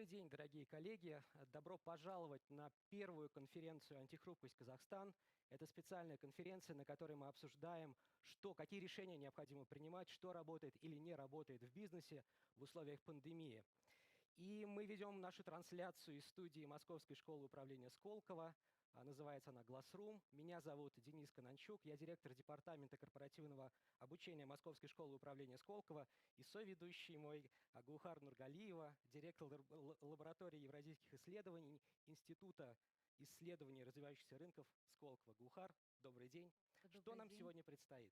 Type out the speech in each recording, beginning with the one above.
Добрый день, дорогие коллеги. Добро пожаловать на первую конференцию «Антихрупкость Казахстан». Это специальная конференция, на которой мы обсуждаем, какие решения необходимо принимать, что работает или не работает в бизнесе в условиях пандемии. И мы ведем нашу трансляцию из студии Московской школы управления Сколково. Называется она Classroom. Меня зовут Денис Кананчук. Я директор департамента корпоративного обучения Московской школы управления Сколково и соведущий мой Гулхар Нургалиева, директор лаборатории евразийских исследований Института исследований развивающихся рынков Сколково. Гулхар, добрый день. Что нам сегодня предстоит?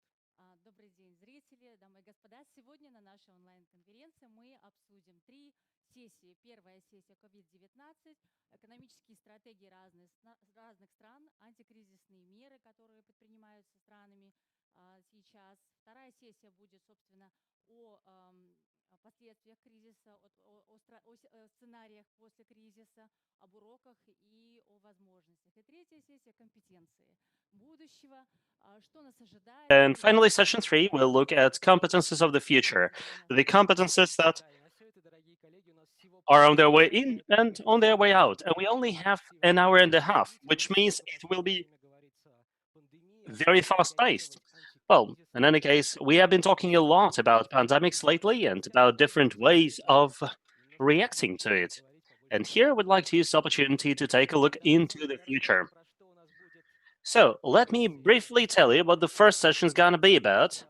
Добрый день, зрители, дамы и господа. Сегодня на нашей онлайн-конференции мы обсудим 3 сессии. Первая сессия COVID-19, экономические стратегии разных стран, антикризисные меры, которые предпринимаются странами сейчас. Вторая сессия будет, собственно, о последствиях кризиса, о сценариях после кризиса, об уроках и о возможностях. И третья сессия – компетенции будущего, что нас ожидает. And finally, session 3 will look at competences of the future, the competences that are on their way in and on their way out. And we only have an hour and a half, which means it will be very fast-paced. Well, in any case, we have been talking a lot about pandemics lately and about different ways of reacting to it. And here I would like to use the opportunity to take a look into the future. So let me briefly tell you what the first session is going to be about.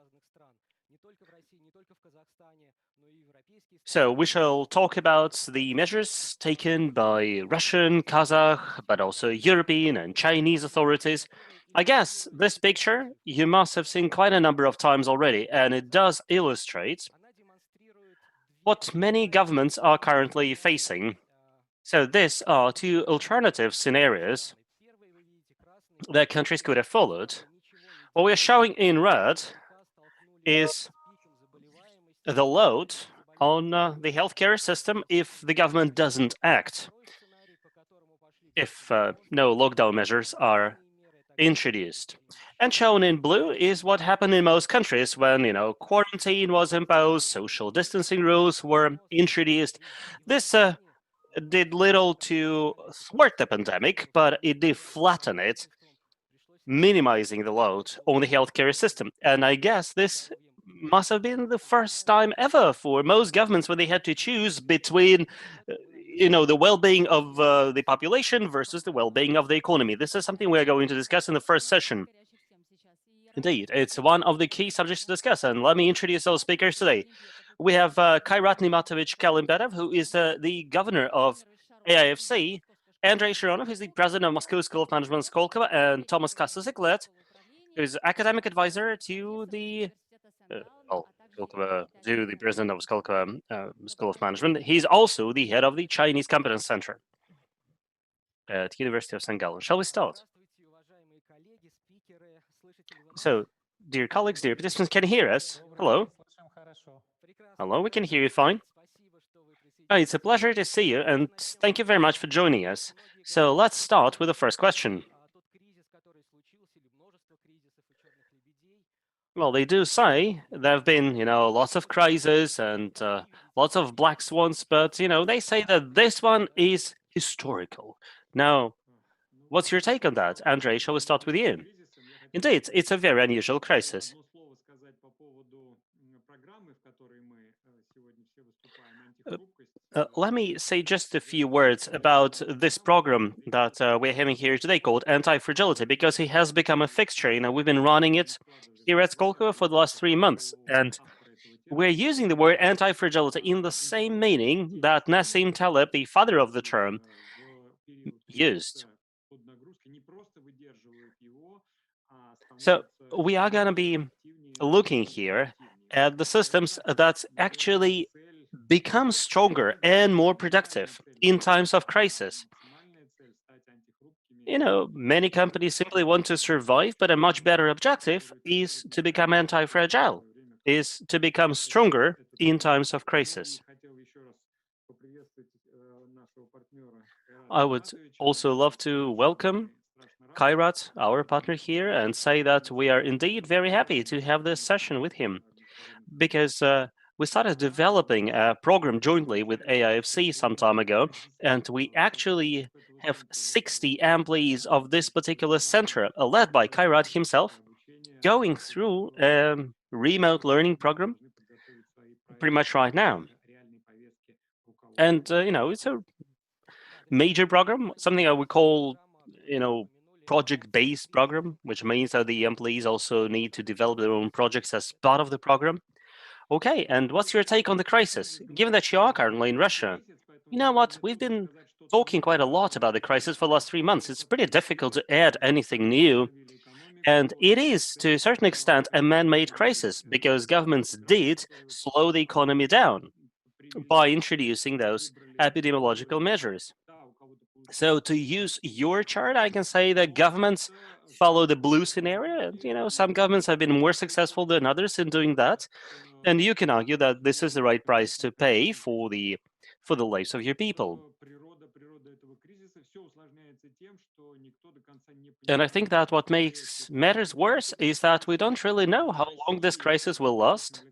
So we shall talk about the measures taken by Russian, Kazakh, but also European and Chinese authorities. I guess this picture you must have seen quite a number of times already, and it does illustrate what many governments are currently facing. So these are two alternative scenarios that countries could have followed. What we are showing in red is the load on the healthcare system if the government doesn't act, if no lockdown measures are introduced. And shown in blue is what happened in most countries when, quarantine was imposed, social distancing rules were introduced. This did little to thwart the pandemic, but it did flatten it, minimizing the load on the healthcare system. And I guess this must have been the first time ever for most governments when they had to choose between the well-being of the population versus the well-being of the economy. This is something we're going to discuss in the first session. Indeed, it's one of the key subjects to discuss, and let me introduce those speakers today. We have Kairat Nimatovich Kalimberov, who is the governor of AIFC, Andrei Shironov, who's the president of Moscow School of Management Skolkovo, and Thomas Kasusik-Let, who is academic advisor to the president of Skolkovo School of Management. He's also the head of the Chinese Competence Center at the University of St. Gallen. Shall we start? So, dear colleagues, dear participants, can you hear us? Hello? Hello, we can hear you fine. Oh, it's a pleasure to see you, and thank you very much for joining us. So let's start with the first question. Well, they do say there have been, lots of crises and lots of black swans, but, they say that this one is historical. Now, what's your take on that? Andrei, shall we start with you? Indeed, it's a very unusual crisis. Let me say just a few words about this program that we're having here today called Antifragility, because it has become a fixture. We've been running it here at Skolkovo for the last 3 months, and we're using the word anti-fragility in the same meaning that Nassim Taleb, the father of the term, used. So we are going to be looking here at the systems that actually become stronger and more productive in times of crisis. Many companies simply want to survive, but a much better objective is to become anti-fragile, is to become stronger in times of crisis. I would also love to welcome Kairat, our partner here, and say that we are indeed very happy to have this session with him, because we started developing a program jointly with AIFC some time ago, and we actually have 60 employees of this particular center, led by Kairat himself, going through a remote learning program pretty much right now. And, it's a major program, something I would call, project-based program, which means that the employees also need to develop their own projects as part of the program. Okay, and what's your take on the crisis? Given that you are currently in Russia, you know what? We've been talking quite a lot about the crisis for the last 3 months. It's pretty difficult to add anything new. And it is, to a certain extent, a man-made crisis because governments did slow the economy down by introducing those epidemiological measures. So to use your chart, I can say that governments follow the blue scenario. And, some governments have been more successful than others in doing that. And you can argue that this is the right price to pay for the lives of your people. And I think that what makes matters worse is that we don't really know how long this crisis will last.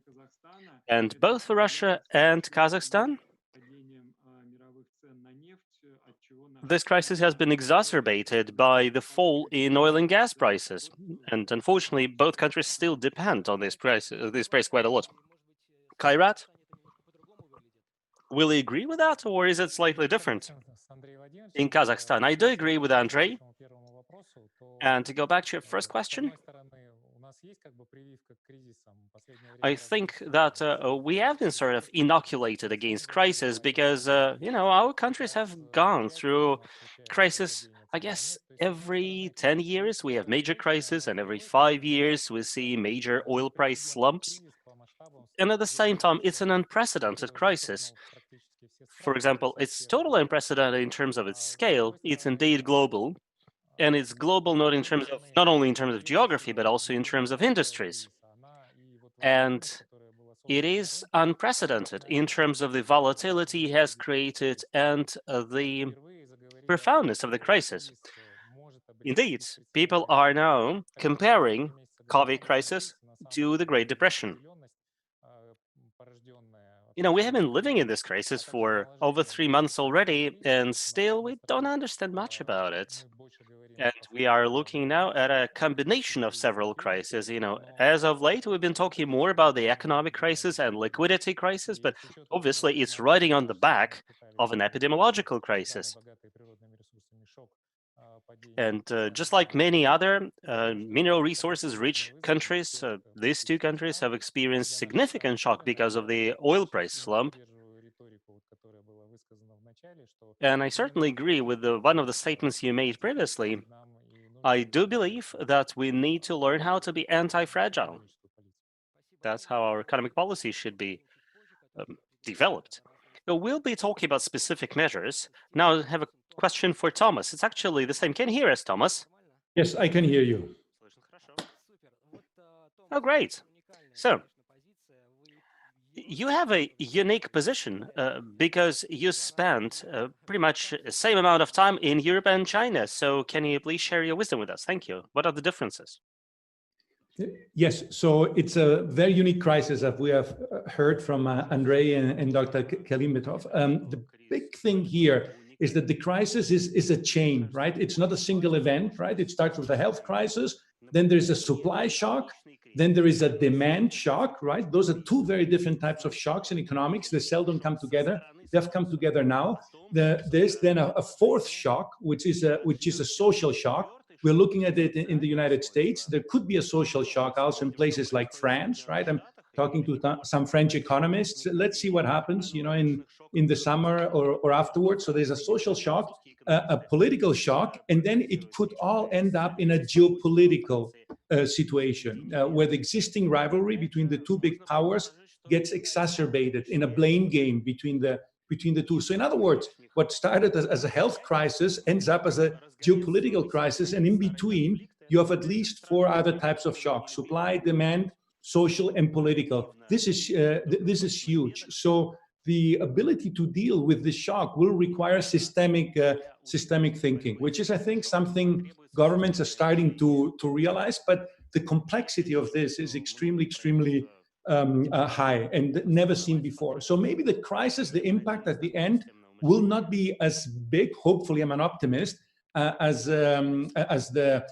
And both for Russia and Kazakhstan, this crisis has been exacerbated by the fall in oil and gas prices. And unfortunately, both countries still depend on this price quite a lot. Kairat, will you agree with that, or is it slightly different? In Kazakhstan, I do agree with Andrei. And to go back to your first question, I think that we have been sort of inoculated against crisis because, our countries have gone through crisis, I guess, every 10 years we have major crisis, and every 5 years we see major oil price slumps. And at the same time, it's an unprecedented crisis. For example, it's totally unprecedented in terms of its scale. It's indeed global. And it's global not only in terms of geography, but also in terms of industries. And it is unprecedented in terms of the volatility it has created and the profoundness of the crisis. Indeed, people are now comparing COVID crisis to the Great Depression. We have been living in this crisis for over 3 months already, and still we don't understand much about it. And we are looking now at a combination of several crises. As of late, we've been talking more about the economic crisis and liquidity crisis, but obviously it's riding on the back of an epidemiological crisis. And just like many other mineral resources rich countries, these two countries have experienced significant shock because of the oil price slump. And I certainly agree with one of the statements you made previously. I do believe that we need to learn how to be anti-fragile. That's how our economic policy should be developed. We'll be talking about specific measures. Now I have a question for Thomas. It's actually the same. Can you hear us, Thomas? Yes, I can hear you. Oh, great. So, you have a unique position because you spent pretty much the same amount of time in Europe and China. So can you please share your wisdom with us? Thank you. What are the differences? Yes, so it's a very unique crisis that we have heard from Andrei and Dr. Kalimbetov. The big thing here is that the crisis is a chain, right? It's not a single event, right? It starts with a health crisis, then there's a supply shock, then there is a demand shock, right? Those are two very different types of shocks in economics. They seldom come together. They've come together now. There's then a fourth shock, which is a social shock. We're looking at it in the United States. There could be a social shock also in places like France, right? I'm talking to some French economists. Let's see what happens, in the summer or afterwards. So there's a social shock, a political shock, and then it could all end up in a geopolitical situation where the existing rivalry between the two big powers gets exacerbated in a blame game between the two. So in other words, what started as a health crisis ends up as a geopolitical crisis, and in between you have at least four other types of shocks: supply, demand, social, and political. This is huge. So the ability to deal with this shock will require systemic thinking, which is, I think, something governments are starting to realize. But the complexity of this is extremely high and never seen before. So maybe the crisis, the impact at the end will not be as big, hopefully I'm an optimist, as the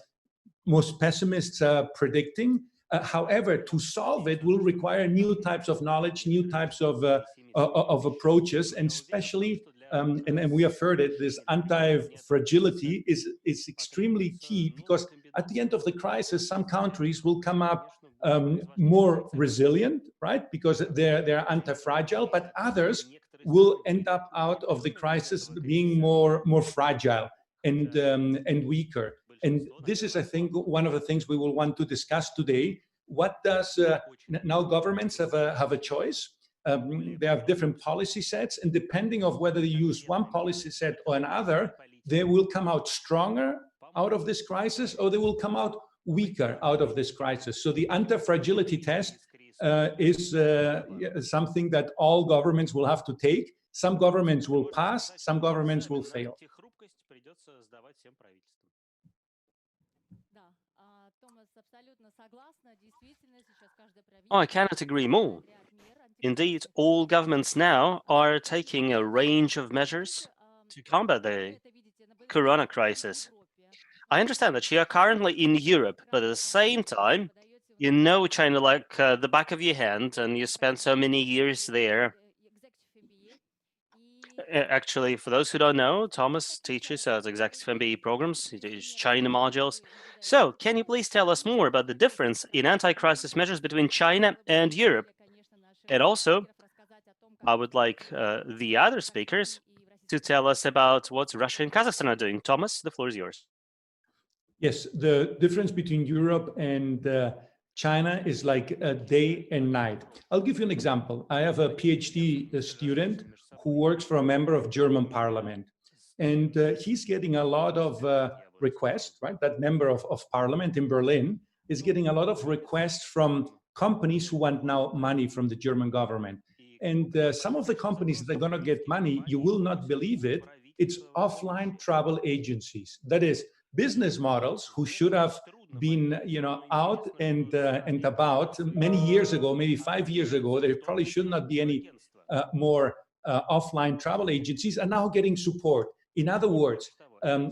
most pessimists are predicting. However, to solve it will require new types of knowledge, new types of approaches, and especially, and we have heard it, this anti-fragility is extremely key, because at the end of the crisis, some countries will come up more resilient, right? Because they're anti-fragile, but others will end up out of the crisis being more fragile and weaker. And this is, I think, one of the things we will want to discuss today. What does now governments have a choice? They have different policy sets, and depending on whether they use one policy set or another, they will come out stronger out of this crisis, or they will come out weaker out of this crisis. So the anti-fragility test is something that all governments will have to take. Some governments will pass, some governments will fail. I cannot agree more. Indeed, all governments now are taking a range of measures to combat the corona crisis. I understand that you are currently in Europe, but at the same time, you know China like the back of your hand, and you spent so many years there. Actually, for those who don't know, Thomas teaches at Executive MBA programs. He teaches China modules. So, can you please tell us more about the difference in anti-crisis measures between China and Europe? And also, I would like the other speakers to tell us about what Russia and Kazakhstan are doing. Thomas, the floor is yours. Yes, the difference between Europe and China is like day and night. I'll give you an example. I have a PhD student who works for a member of German parliament, and he's getting a lot of requests, right? That member of parliament in Berlin is getting a lot of requests from companies who want now money from the German government. And some of the companies that are going to get money, you will not believe it, it's offline travel agencies. That is, business models who should have been, out and about many years ago, maybe 5 years ago. There probably should not be any more offline travel agencies, are now getting support. In other words,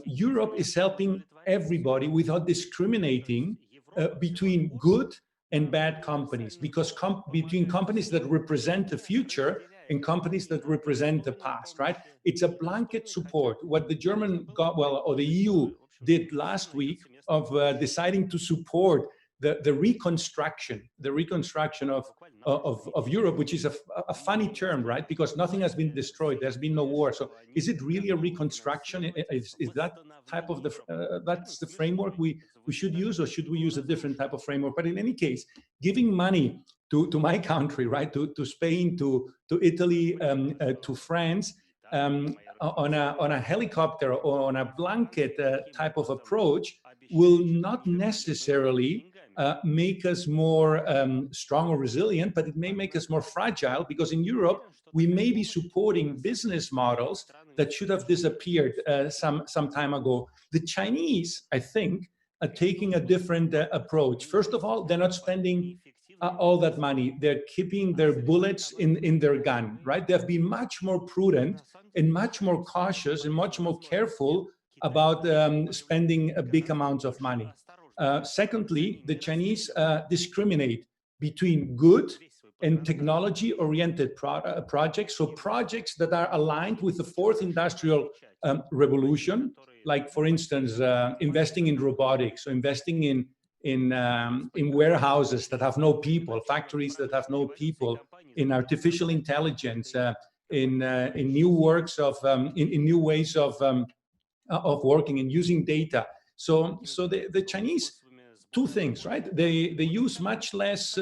Europe is helping everybody without discriminating between good and bad companies, because between companies that represent the future and companies that represent the past, right? It's a blanket support. What the German, or the EU did last week of deciding to support the reconstruction of Europe, which is a funny term, right? Because nothing has been destroyed. There's been no war. So is it really a reconstruction? Is that type of that's the framework we should use, or should we use a different type of framework? But in any case, giving money to my country, right? To Spain, to Italy, to France, on a helicopter or on a blanket type of approach will not necessarily make us more strong or resilient, but it may make us more fragile, because in Europe, we may be supporting business models that should have disappeared some time ago. The Chinese, I think, are taking a different approach. First of all, they're not spending all that money. They're keeping their bullets in their gun, right? They've been much more prudent and much more cautious and much more careful about spending big amounts of money. Secondly, the Chinese discriminate between good and technology-oriented projects, so projects that are aligned with the fourth industrial revolution, like, for instance, investing in robotics, or investing in warehouses that have no people, factories that have no people, in artificial intelligence, in new works of in new ways of working and using data. So the Chinese, two things, right? They use much less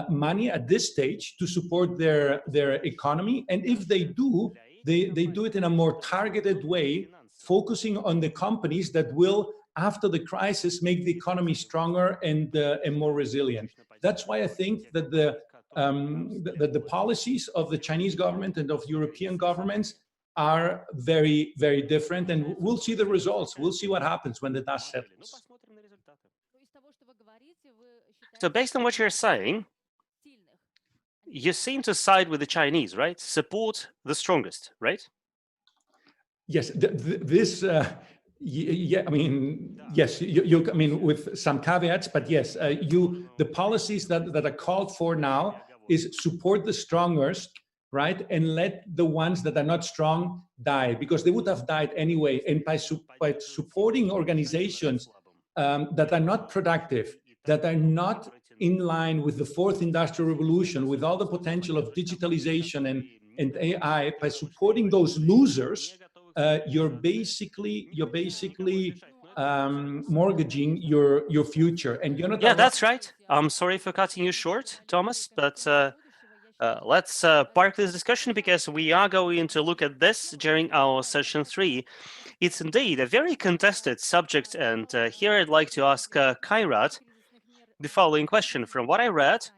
money at this stage to support their economy, and if they do, they do it in a more targeted way, focusing on the companies that will, after the crisis, make the economy stronger and more resilient. That's why I think that the policies of the Chinese government and of European governments are very, very different, and we'll see the results. We'll see what happens when the dust settles. So based on what you're saying, you seem to side with the Chinese, right? Support the strongest, right? Yes, this, yeah, I mean, yes, I mean, with some caveats, but yes, the policies that are called for now is support the strongest, right, and let the ones that are not strong die, because they would have died anyway. And by supporting organizations that are not productive, that are not in line with the fourth industrial revolution, with all the potential of digitalization and AI, by supporting those losers, you're basically mortgaging your future, and you're not Yeah, allowed. that's right. I'm sorry for cutting you short, Thomas, but let's park this discussion because we are going to look at this during our session 3. It's indeed a very contested subject, and here I'd like to ask Kairat the following question. From what I read,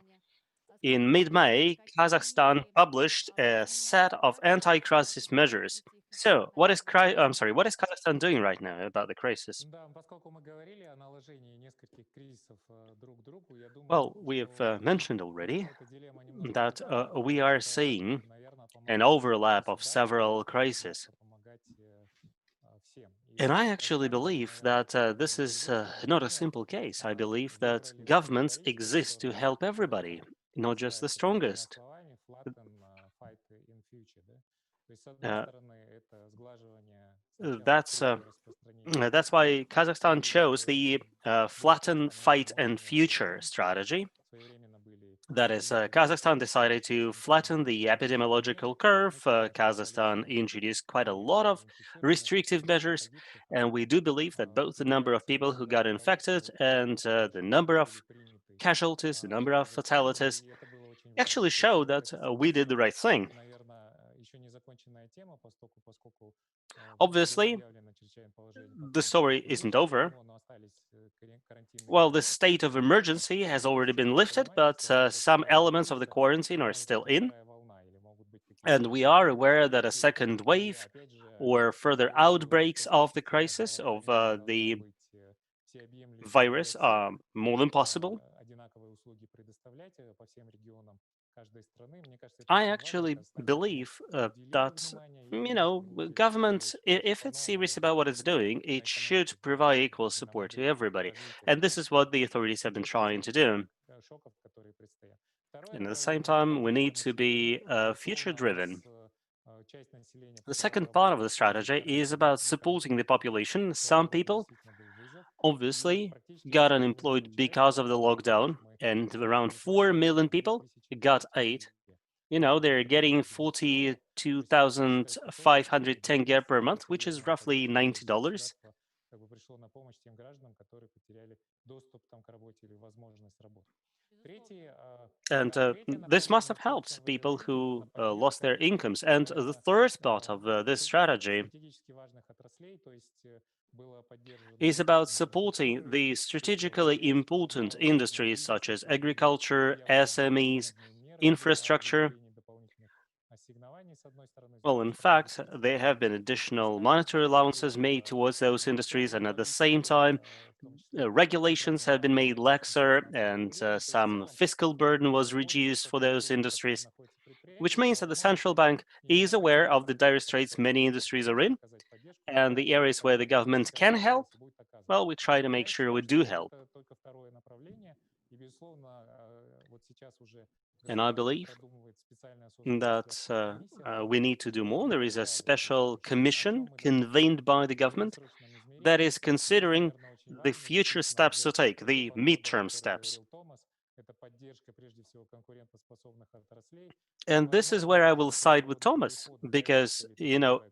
in mid-May, Kazakhstan published a set of anti-crisis measures. So, what is Kazakhstan doing right now about the crisis? Well, we have mentioned already that we are seeing an overlap of several crises. And I actually believe that this is not a simple case. I believe that governments exist to help everybody, not just the strongest. Uh, that's why Kazakhstan chose the flatten, fight, and future strategy. That is, Kazakhstan decided to flatten the epidemiological curve. Kazakhstan introduced quite a lot of restrictive measures, and we do believe that both the number of people who got infected and the number of casualties, the number of fatalities, actually show that we did the right thing. Obviously, the story isn't over. Well, the state of emergency has already been lifted, but some elements of the quarantine are still in. And we are aware that a second wave or further outbreaks of the crisis of the virus are more than possible. I actually believe that, government, if it's serious about what it's doing, it should provide equal support to everybody. And this is what the authorities have been trying to do. And at the same time, we need to be future driven. The second part of the strategy is about supporting the population. Some people obviously got unemployed because of the lockdown, and around 4 million people got aid. They're getting 42,500 tenge per month, which is roughly $90. And this must have helped people who lost their incomes. And the third part of this strategy is about supporting the strategically important industries such as agriculture, SMEs, infrastructure. Well, in fact, there have been additional monetary allowances made towards those industries, and at the same time, regulations have been made laxer, and some fiscal burden was reduced for those industries, which means that the central bank is aware of the dire straits many industries are in, and the areas where the government can help, well, we try to make sure we do help. And I believe that we need to do more. There is a special commission convened by the government that is considering the future steps to take, the midterm steps. And this is where I will side with Thomas, because,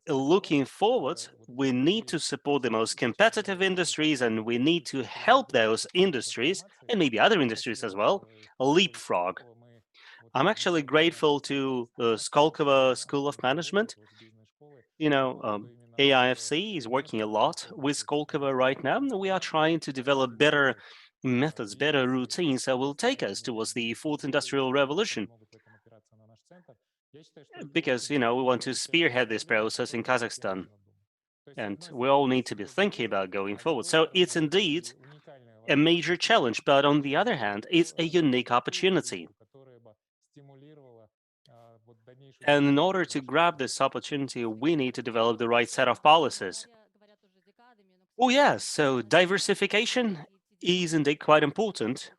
looking forward, we need to support the most competitive industries and we need to help those industries, and maybe other industries as well, leapfrog. I'm actually grateful to the Skolkovo School of Management. AIFC is working a lot with Skolkovo right now. We are trying to develop better methods, better routines that will take us towards the fourth industrial revolution. Because, we want to spearhead this process in Kazakhstan. And we all need to be thinking about going forward. So it's indeed a major challenge, but on the other hand, it's a unique opportunity. And in order to grab this opportunity, we need to develop the right set of policies. Oh, yes, so diversification is indeed quite important.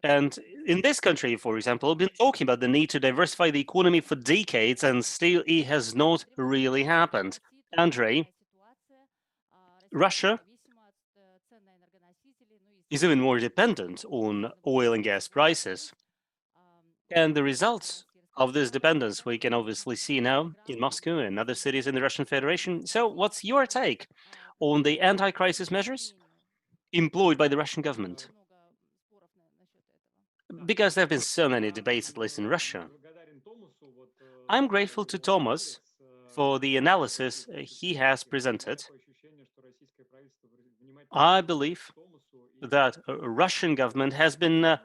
And in this country, for example, we've been talking about the need to diversify the economy for decades, and still it has not really happened. Andrei, Russia is even more dependent on oil and gas prices. And the results of this dependence we can obviously see now in Moscow and other cities in the Russian Federation. So, what's your take on the anti crisis measures employed by the Russian government? Because there have been so many debates, at least in Russia. I'm grateful to Thomas for the analysis he has presented. I believe that Russian government has been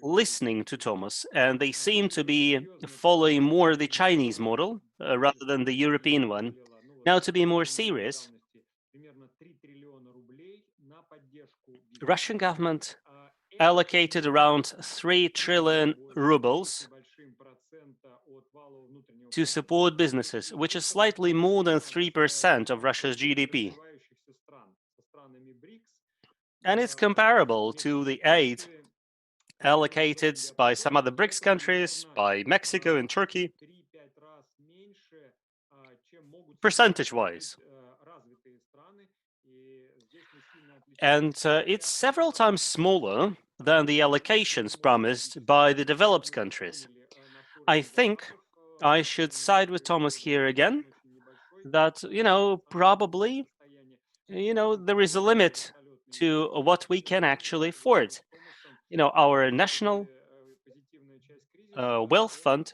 listening to Thomas, and they seem to be following more the Chinese model rather than the European one. Now, to be more serious, Russian government allocated around 3 trillion rubles to support businesses, which is slightly more than 3% of Russia's GDP. And it's comparable to the aid allocated by some other BRICS countries, by Mexico and Turkey, percentage-wise. And it's several times smaller than the allocations promised by the developed countries. I think I should side with Thomas here again, that, probably, there is a limit to what we can actually afford. Our national wealth fund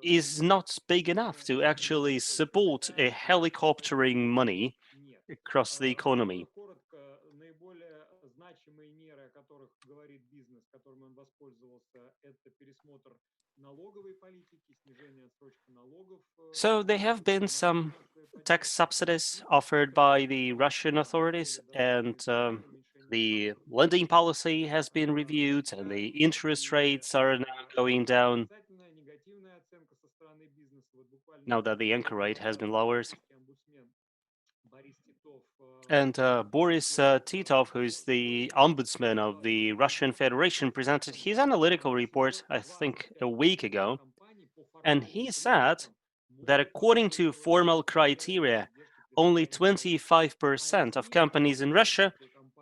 is not big enough to actually support a helicoptering money across the economy. So there have been some tax subsidies offered by the Russian authorities, and the lending policy has been reviewed, and the interest rates are now going down now that the anchor rate has been lowered. And Boris Titov, who is the ombudsman of the Russian Federation, presented his analytical report, I think, a week ago. And he said that according to formal criteria, only 25% of companies in Russia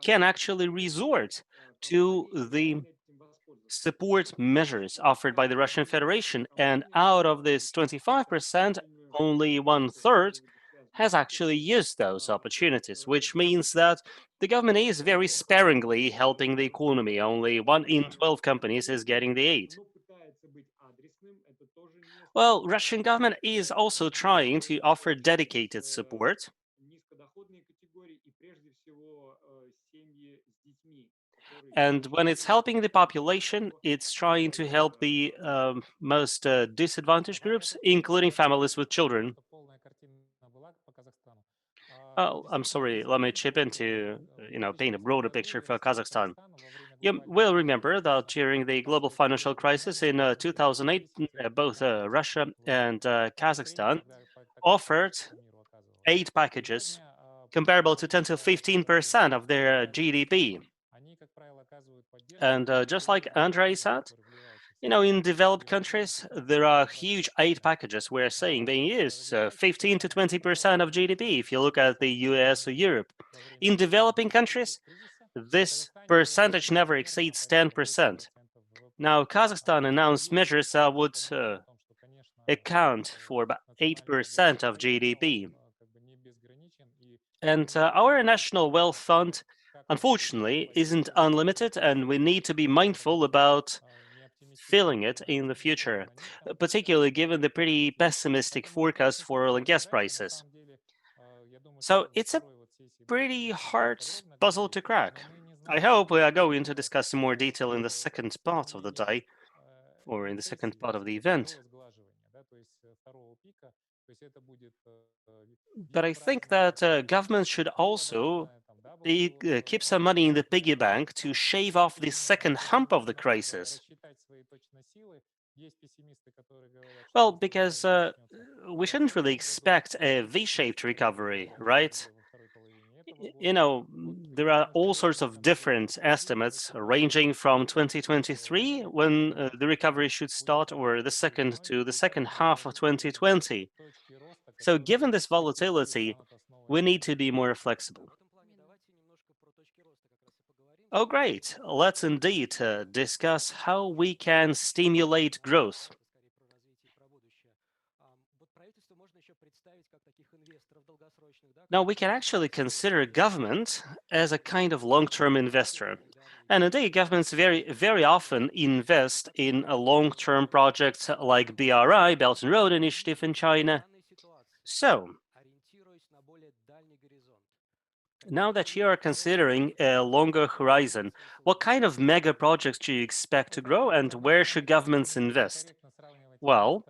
can actually resort to the support measures offered by the Russian Federation. And out of this 25%, only 1/3 has actually used those opportunities, which means that the government is very sparingly helping the economy. Only 1 in 12 companies is getting the aid. Well, Russian government is also trying to offer dedicated support. And when it's helping the population, it's trying to help the most disadvantaged groups, including families with children. Oh, I'm sorry, let me chip in to, paint a broader picture for Kazakhstan. You will remember that during the global financial crisis in 2008, both Russia and Kazakhstan offered aid packages comparable to 10 to 15% of their GDP. And just like Andrei said, in developed countries, there are huge aid packages we're saying being used, 15 to 20% of GDP if you look at the US or Europe. In developing countries, this percentage never exceeds 10%. Now, Kazakhstan announced measures that would account for about 8% of GDP. And our national wealth fund, unfortunately, isn't unlimited, and we need to be mindful about filling it in the future, particularly given the pretty pessimistic forecast for oil and gas prices. So it's a pretty hard puzzle to crack. I hope we are going to discuss in more detail in the second part of the day, or in the second part of the event. But I think that governments should also keep some money in the piggy bank to shave off the second hump of the crisis. Well, because we shouldn't really expect a V-shaped recovery, right? There are all sorts of different estimates ranging from 2023, when the recovery should start, or the second half of 2020. So given this volatility, we need to be more flexible. Oh, great. Let's indeed discuss how we can stimulate growth. Now, we can actually consider government as a kind of long-term investor. And indeed, governments very often invest in a long-term projects like BRI, Belt&Road Initiative in China. So, now that you are considering a longer horizon, what kind of mega projects do you expect to grow, and where should governments invest? Well,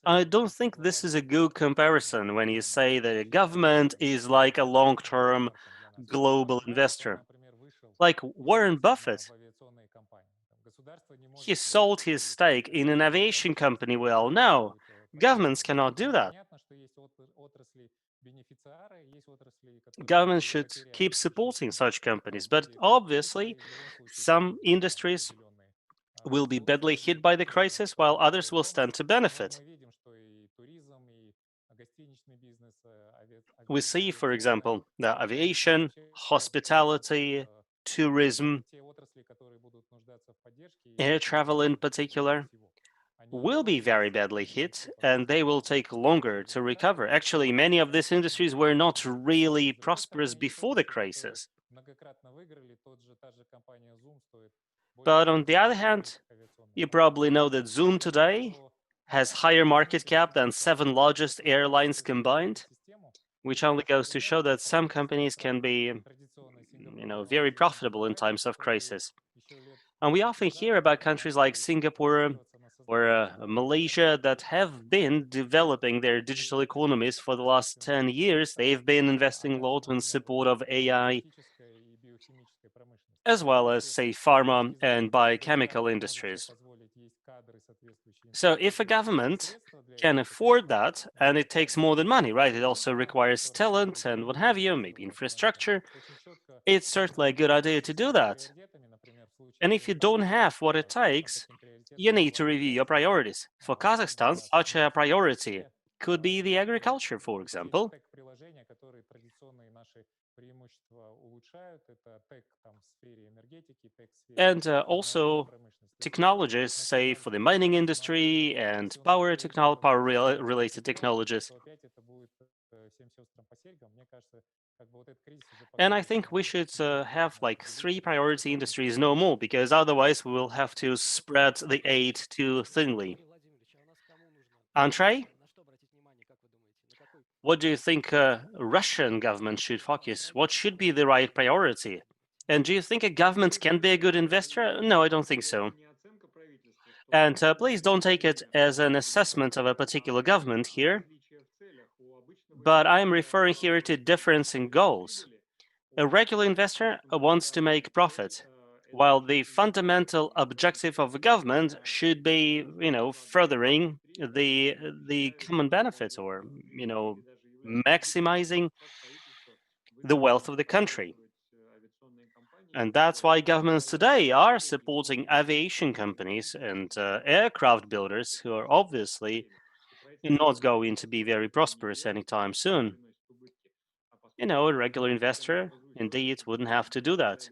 I don't think this is a good comparison when you say that a government is like a long-term global investor. Like Warren Buffett, he sold his stake in an aviation company. Well, no, governments cannot do that. Governments should keep supporting such companies, but obviously, some industries will be badly hit by the crisis, while others will stand to benefit. We see, for example, the aviation, hospitality, tourism, air travel in particular, will be very badly hit, and they will take longer to recover. Actually, many of these industries were not really prosperous before the crisis. But on the other hand, you probably know that Zoom today has higher market cap than 7 largest airlines combined, which only goes to show that some companies can be, very profitable in times of crisis. And we often hear about countries like Singapore or Malaysia that have been developing their digital economies for the last 10 years. They've been investing a lot in support of AI, as well as, say, pharma and biochemical industries. So if a government can afford that, and it takes more than money, right? It also requires talent and what have you, maybe infrastructure. It's certainly a good idea to do that. And if you don't have what it takes, you need to review your priorities. For Kazakhstan, such a priority could be the agriculture, for example. And also technologies, say, for the mining industry and power related technologies. And I think we should have like 3 priority industries, no more, because otherwise we will have to spread the aid too thinly. Andrei, what do you think Russian government should focus? What should be the right priority? And do you think a government can be a good investor? No, I don't think so. And please don't take it as an assessment of a particular government here, but I am referring here to difference in goals. A regular investor wants to make profit, while the fundamental objective of a government should be, furthering the common benefits, or, maximizing the wealth of the country. And that's why governments today are supporting aviation companies and aircraft builders who are obviously not going to be very prosperous anytime soon. A regular investor indeed wouldn't have to do that.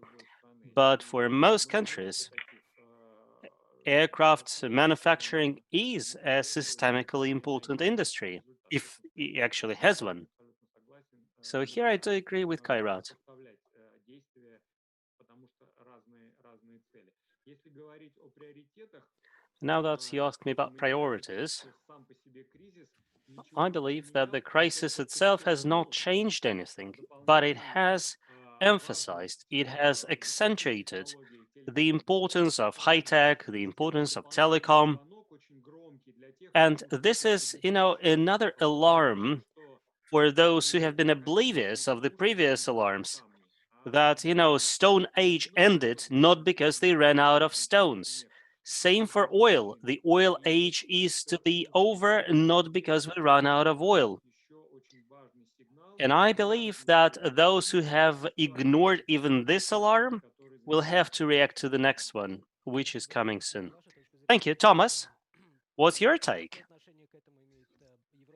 But for most countries, aircraft manufacturing is a systemically important industry, if it actually has one. So here I do agree with Kairat. Now that you asked me about priorities, I believe that the crisis itself has not changed anything, but it has emphasized, it has accentuated the importance of high tech, the importance of telecom. And this is, another alarm for those who have been oblivious of the previous alarms, that, Stone Age ended not because they ran out of stones. Same for oil. The oil age is to be over, not because we run out of oil. And I believe that those who have ignored even this alarm will have to react to the next one, which is coming soon. Thank you. Thomas, what's your take?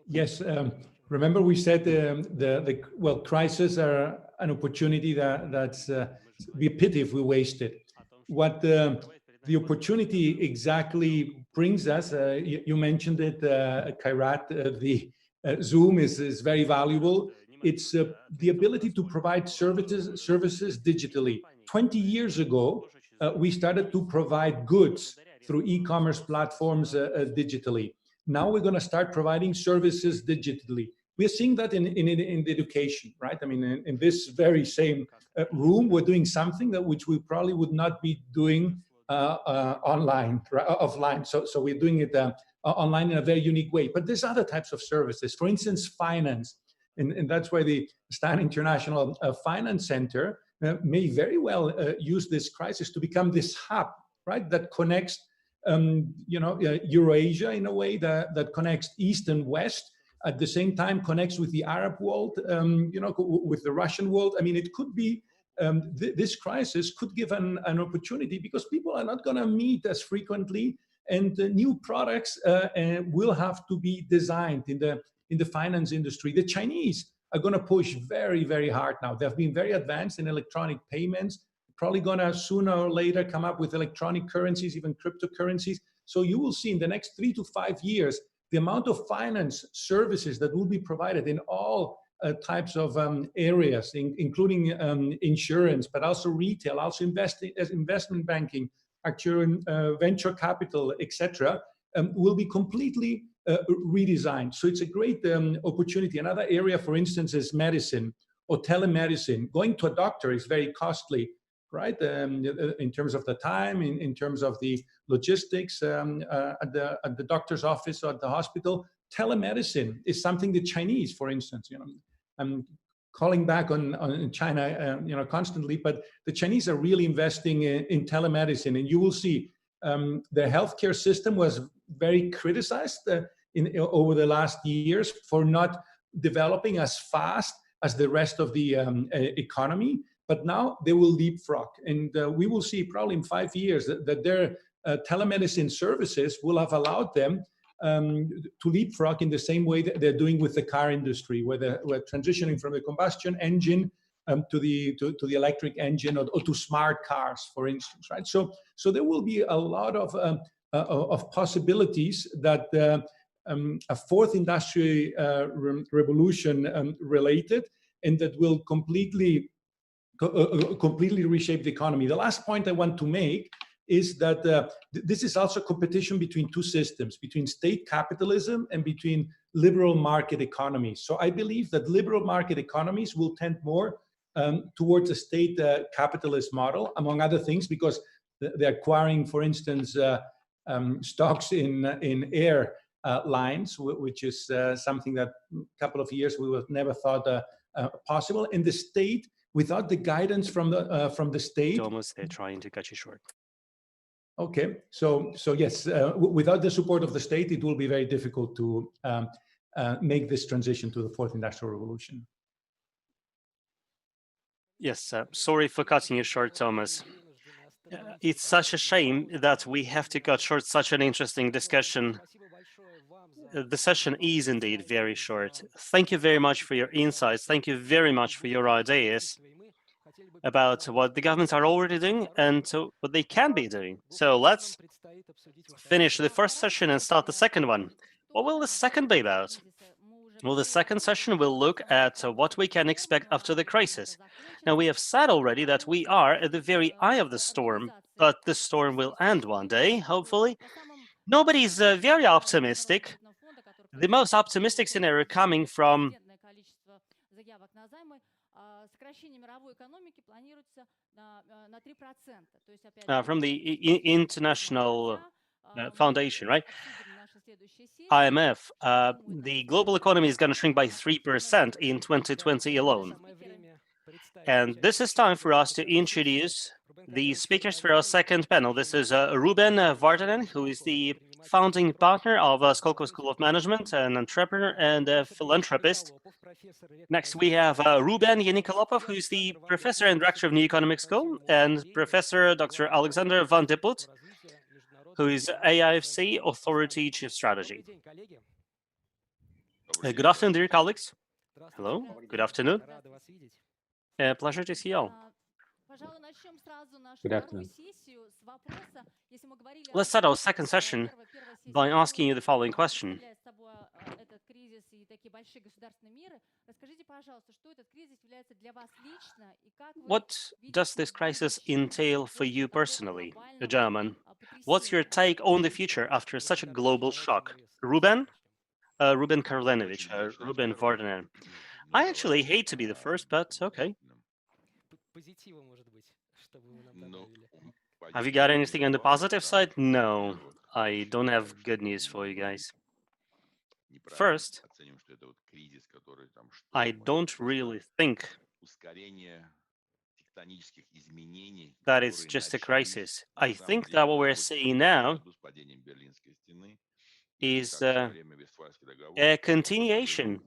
Yes, remember we said well, crises are an opportunity that's be a pity if we waste it. What the opportunity exactly brings us, you mentioned it, Kairat, the Zoom is very valuable. It's the ability to provide services digitally. 20 years ago, we started to provide goods through e-commerce platforms digitally. Now we're going to start providing services digitally. We're seeing that in education, right? I mean, in this very same room, we're doing something that which we probably would not be doing offline. So we're doing it online in a very unique way. But there's other types of services. For instance, finance. And that's why the Astana International Finance Center may very well use this crisis to become this hub, right, that connects Eurasia in a way that connects East and West, at the same time connects with the Arab world, with the Russian world. I mean, it could be, this crisis could give an opportunity because people are not going to meet as frequently, and new products will have to be designed in the finance industry. The Chinese are going to push very, very hard now. They've been very advanced in electronic payments, probably going to sooner or later come up with electronic currencies, even cryptocurrencies. So you will see in the next 3 to 5 years, the amount of finance services that will be provided in all types of areas, including insurance, but also retail, also investment banking, actual venture capital, etc., will be completely redesigned. So it's a great opportunity. Another area, for instance, is medicine or telemedicine. Going to a doctor is very costly, right? In terms of the time, in terms of the logistics at the doctor's office or at the hospital. Telemedicine is something the Chinese, for instance, I'm calling back on China, constantly, but the Chinese are really investing in telemedicine, and you will see the healthcare system was very criticized over the last years for not developing as fast as the rest of the economy. But now they will leapfrog, and we will see probably in 5 years that their telemedicine services will have allowed them to leapfrog in the same way that they're doing with the car industry, where we're transitioning from the combustion engine to the electric engine or to smart cars, for instance, right? So there will be a lot of possibilities that a fourth industrial revolution related, and that will completely reshape the economy. The last point I want to make is that this is also competition between two systems, between state capitalism and between liberal market economies. So I believe that liberal market economies will tend more towards a state capitalist model, among other things, because they're acquiring, for instance, stocks in air lines, which is something that a couple of years we would never thought possible. And the state, without the guidance from the state, Thomas, they're trying to cut you short. Okay, so yes, without the support of the state, it will be very difficult to make this transition to the fourth industrial revolution. Yes, sorry for cutting you short, Thomas. It's such a shame that we have to cut short such an interesting discussion. The session is indeed very short. Thank you very much for your insights. Thank you very much for your ideas about what the governments are already doing and what they can be doing. So let's finish the first session and start the second one. What will the second be about? Well, the second session will look at what we can expect after the crisis. Now, we have said already that we are at the very eye of the storm, but the storm will end one day, hopefully. Nobody's very optimistic. The most optimistic scenario coming from the International Foundation, right? IMF, the global economy is going to shrink by 3% in 2020 alone. And this is time for us to introduce the speakers for our second panel. This is Ruben Vardanen, who is the founding partner of Skolkovo School of Management, an entrepreneur and a philanthropist. Next, we have Ruben Yenikolopov, who is the professor and director of New Economic School, and Professor Dr. Alexander Van de Put, who is AIFC Authority Chief Strategy. Good afternoon, dear colleagues. Hello, good afternoon. Pleasure to see you all. Good afternoon. Let's start our second session by asking you the following question. What does this crisis entail for you personally, a German? What's your take on the future after such a global shock? Ruben? Ruben Karlenovich, Ruben Vardanen. I actually hate to be the first, but okay. Have you got anything on the positive side? No, I don't have good news for you guys. First, I don't really think that it's just a crisis. I think that what we're seeing now is a continuation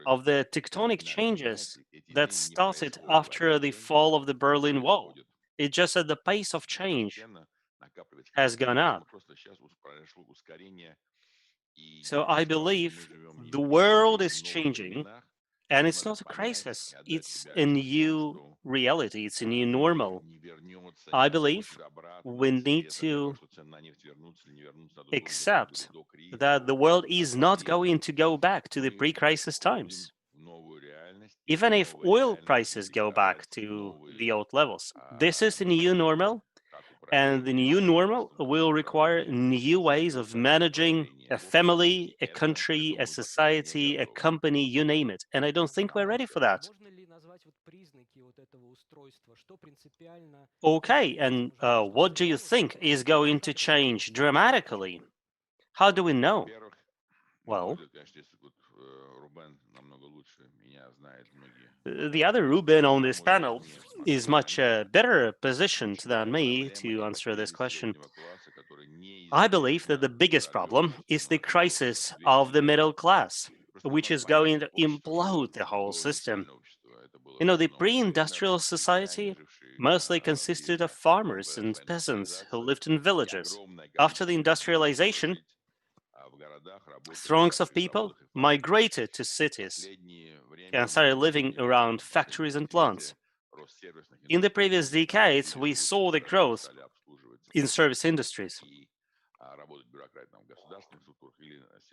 of the tectonic changes that started after the fall of the Berlin Wall. It's just that the pace of change has gone up. So I believe the world is changing, and it's not a crisis. It's a new reality. It's a new normal. I believe we need to accept that the world is not going to go back to the pre-crisis times. Even if oil prices go back to the old levels, this is the new normal, and the new normal will require new ways of managing a family, a country, a society, a company, you name it. And I don't think we're ready for that. Okay, and what do you think is going to change dramatically? How do we know? Well, the other Ruben on this panel is much better positioned than me to answer this question. I believe that the biggest problem is the crisis of the middle class, which is going to implode the whole system. You know, the pre-industrial society mostly consisted of farmers and peasants who lived in villages. After the industrialization, throngs of people migrated to cities and started living around factories and plants. In the previous decades, we saw the growth in service industries.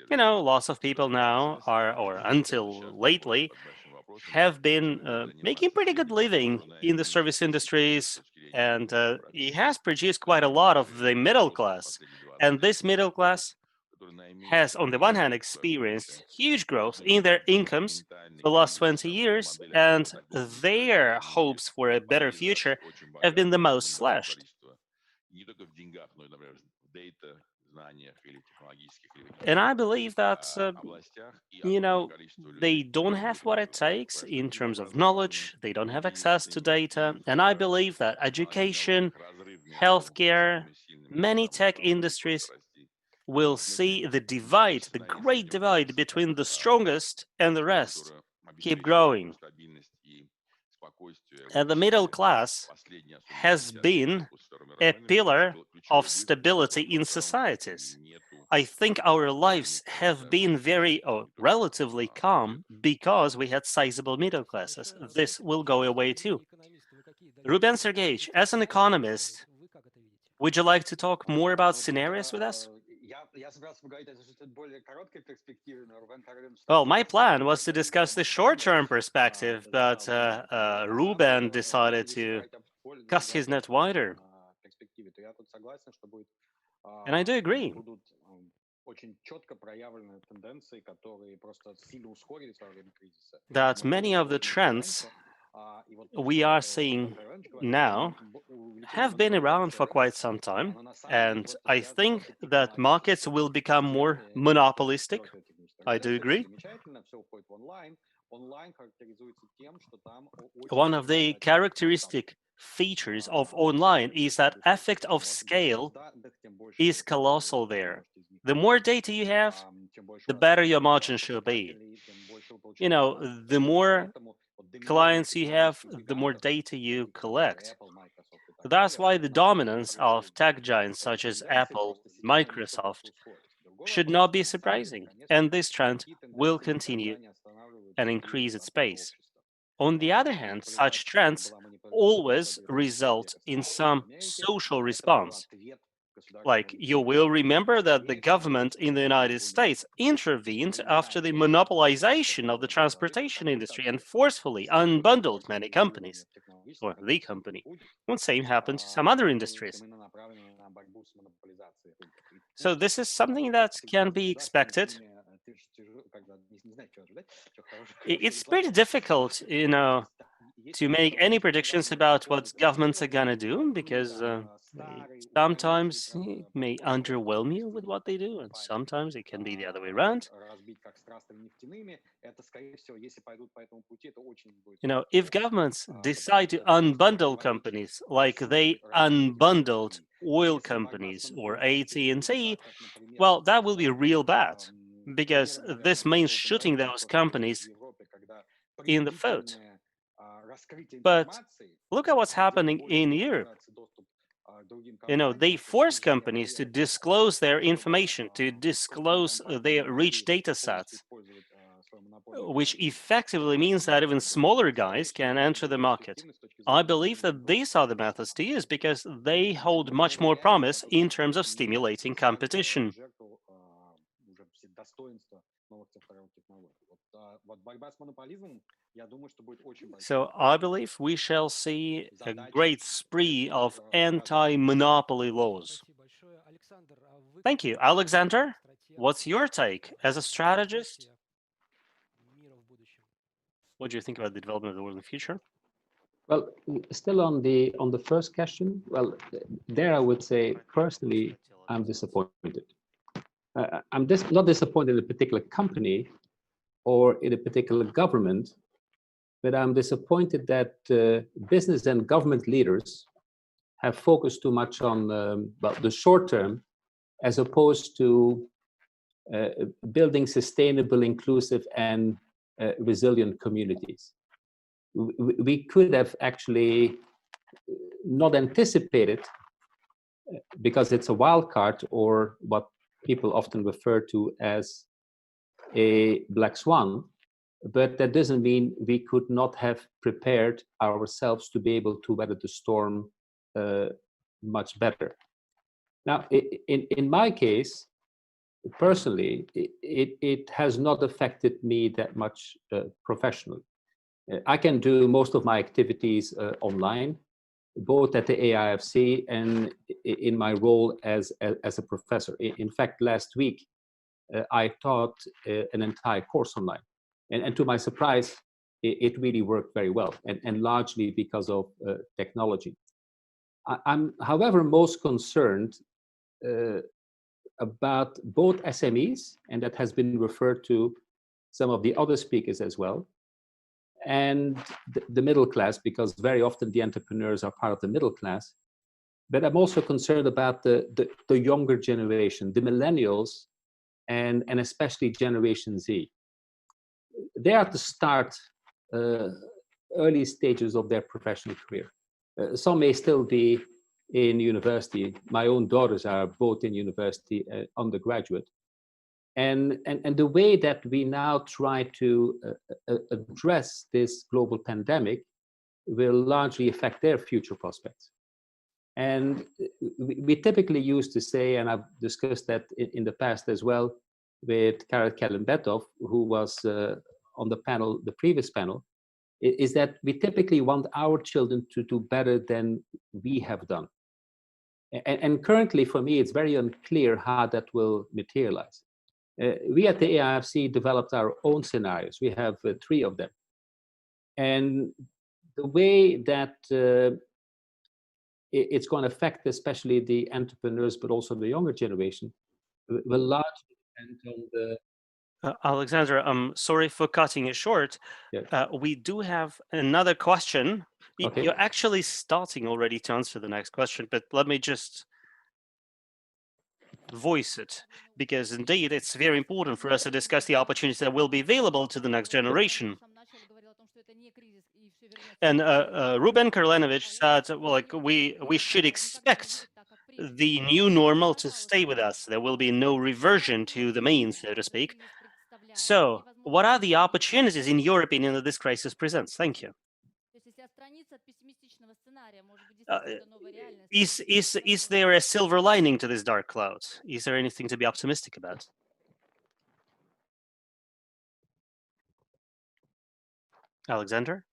You know, lots of people now are, or until lately, have been making pretty good living in the service industries, and it has produced quite a lot of the middle class. And this middle class has, on the one hand, experienced huge growth in their incomes for the last 20 years, and their hopes for a better future have been the most slashed. And I believe that, you know, they don't have what it takes in terms of knowledge, they don't have access to data, and I believe that education, healthcare, many tech industries will see the divide, the great divide between the strongest and the rest keep growing. And the middle class has been a pillar of stability in societies. I think our lives have been very, or relatively calm because we had sizable middle classes. This will go away too. Ruben Sergeyevich, as an economist, would you like to talk more about scenarios with us? Well, my plan was to discuss the short-term perspective, but Ruben decided to cast his net wider. And I do agree that many of the trends we are seeing now have been around for quite some time, and I think that markets will become more monopolistic. I do agree. One of the characteristic features of online is that effect of scale is colossal there. The more data you have, the better your margin should be. You know, the more clients you have, the more data you collect. That's why the dominance of tech giants such as Apple, Microsoft should not be surprising, and this trend will continue and increase its pace. On the other hand, such trends always result in some social response. Like, you will remember that the government in the United States intervened after the monopolization of the transportation industry and forcefully unbundled many companies, or the company. And same happened to some other industries. So this is something that can be expected. It's pretty difficult, you know, to make any predictions about what governments are gonna do, because sometimes it may underwhelm you with what they do, and sometimes it can be the other way around. You know, if governments decide to unbundle companies like they unbundled oil companies or AT&T, well, that will be real bad, because this means shooting those companies in the foot. But look at what's happening in Europe. You know, they force companies to disclose their information, to disclose their rich data sets, which effectively means that even smaller guys can enter the market. I believe that these are the methods to use because they hold much more promise in terms of stimulating competition. So I believe we shall see a great spree of anti-monopoly laws. Thank you. Alexander, what's your take as a strategist? What do you think about the development of the world in the future? Well, still on the first question, well, there I would say personally, I'm disappointed. I'm not disappointed in a particular company or in a particular government, but I'm disappointed that business and government leaders have focused too much on the short term, as opposed to building sustainable, inclusive, and resilient communities. We could have actually not anticipated, because it's a wild card, or what people often refer to as a black swan, but that doesn't mean we could not have prepared ourselves to be able to weather the storm much better. Now, in my case, personally, it has not affected me that much professionally. I can do most of my activities online, both at the AIFC and in my role as a professor. In fact, last week, I taught an entire course online. And to my surprise, it really worked very well, and largely because of technology. I'm, however, most concerned about both SMEs, and that has been referred to some of the other speakers as well, and the middle class, because very often the entrepreneurs are part of the middle class. But I'm also concerned about the younger generation, the millennials, and especially Generation Z. They are at the start, early stages of their professional career. Some may still be in university. My own daughters are both in university, undergraduate. And the way that we now try to address this global pandemic will largely affect their future prospects. And we typically used to say, and I've discussed that in the past as well with Karel Kellenbetov, who was on the panel, the previous panel, is that we typically want our children to do better than we have done. And currently, for me, it's very unclear how that will materialize. We at the AIFC developed our own scenarios. We have 3 of them. And the way that it's going to affect especially the entrepreneurs, but also the younger generation, will largely depend on the... Alexander, I'm sorry for cutting it short. Yes. We do have another question Okay. You're actually starting already to answer the next question, but let me just voice it, because indeed it's very important for us to discuss the opportunities that will be available to the next generation. And Ruben Karlenovich said, well, like we should expect the new normal to stay with us. There will be no reversion to the mean, so to speak. So, what are the opportunities, in your opinion, that this crisis presents? Thank you. Is there a silver lining to this dark cloud? Is there anything to be optimistic about? Alexander?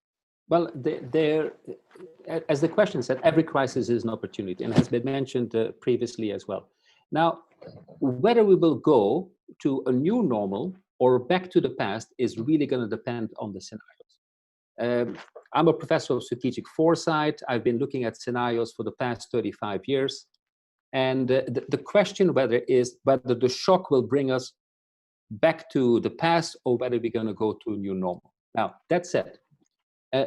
Well, as the question said, every crisis is an opportunity and has been mentioned previously as well. Now, whether we will go to a new normal or back to the past is really going to depend on the scenarios. I'm a professor of strategic foresight. I've been looking at scenarios for the past 35 years. And the question whether the shock will bring us back to the past or whether we're going to go to a new normal. Now, that said,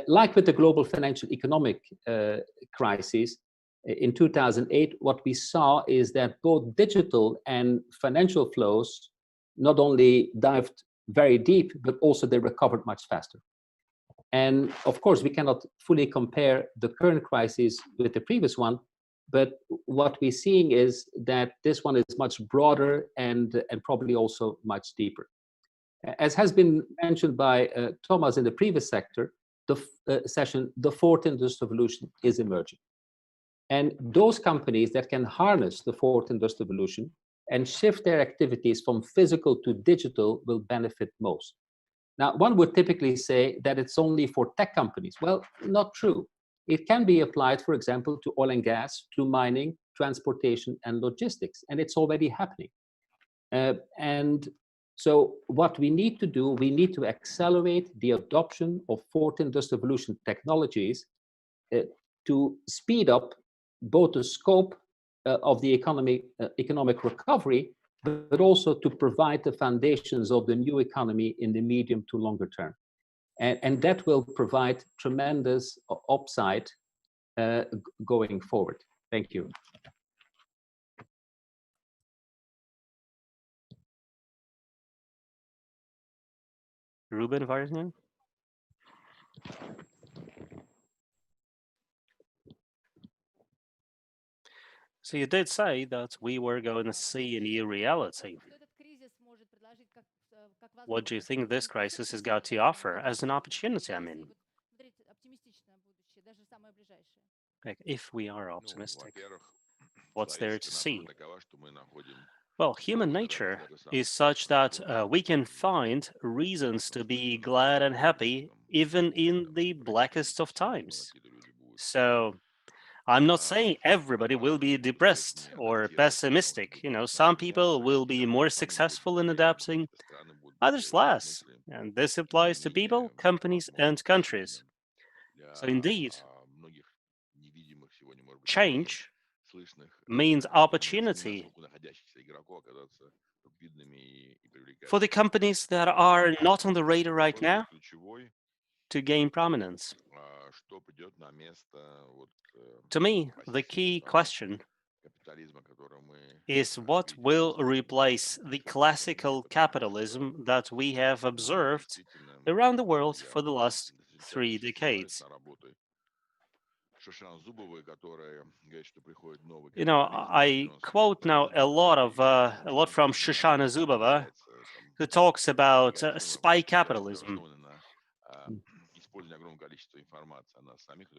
like with the global financial economic crisis in 2008, what we saw is that both digital and financial flows not only dived very deep, but also they recovered much faster. And of course, we cannot fully compare the current crisis with the previous one, but what we're seeing is that this one is much broader and probably also much deeper. As has been mentioned by Thomas in the previous session, the fourth industrial revolution is emerging. And those companies that can harness the fourth industrial revolution and shift their activities from physical to digital will benefit most. Now, one would typically say that it's only for tech companies. Well, not true. It can be applied, for example, to oil and gas, to mining, transportation, and logistics, and it's already happening. And so what we need to do, we need to accelerate the adoption of fourth industrial revolution technologies to speed up both the scope of the economic recovery, but also to provide the foundations of the new economy in the medium to longer term. And that will provide tremendous upside going forward. Thank you. Ruben Varnian? So you did say that we were going to see a new reality. What do you think this crisis has got to offer as an opportunity? I mean, like, if we are optimistic, what's there to see? Well, human nature is such that we can find reasons to be glad and happy even in the blackest of times. So I'm not saying everybody will be depressed or pessimistic. You know, some people will be more successful in adapting, others less. And this applies to people, companies, and countries. So indeed, change means opportunity for the companies that are not on the radar right now to gain prominence. To me, the key question is what will replace the classical capitalism that we have observed around the world for the last 3 decades. You know, I quote now a lot from Shoshana Zubowa, who talks about spy capitalism.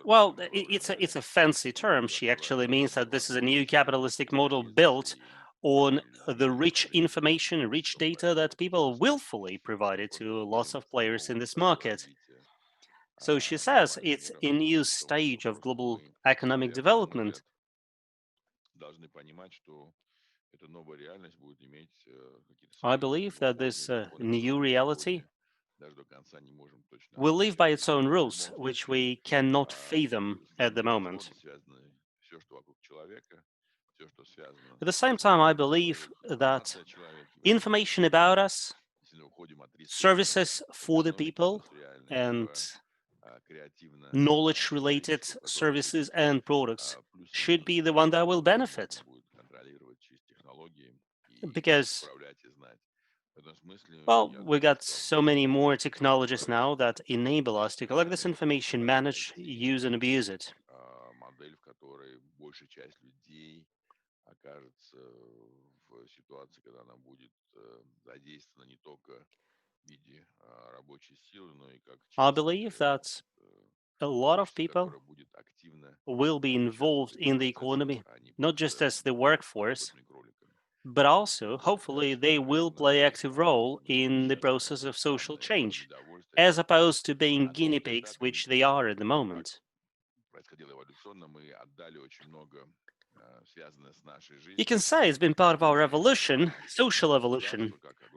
Well, it's a fancy term. She actually means that this is a new capitalistic model built on the rich information, rich data that people willfully provided to lots of players in this market. So she says it's a new stage of global economic development. I believe that this new reality will live by its own rules, which we cannot fathom at the moment. At the same time, I believe that information about us, services for the people, and knowledge-related services and products should be the one that will benefit. Because, well, we got so many more technologies now that enable us to collect this information, manage, use, and abuse it. Модель, в которой большая часть людей окажется в ситуации, когда она будет задействована не только в виде рабочей силы, но и как I believe that a lot of people will be involved in the economy, not just as the workforce, but also, hopefully, they will play an active role in the process of social change, as opposed to being guinea pigs, which they are at the moment. You can say it's been part of our evolution, social evolution,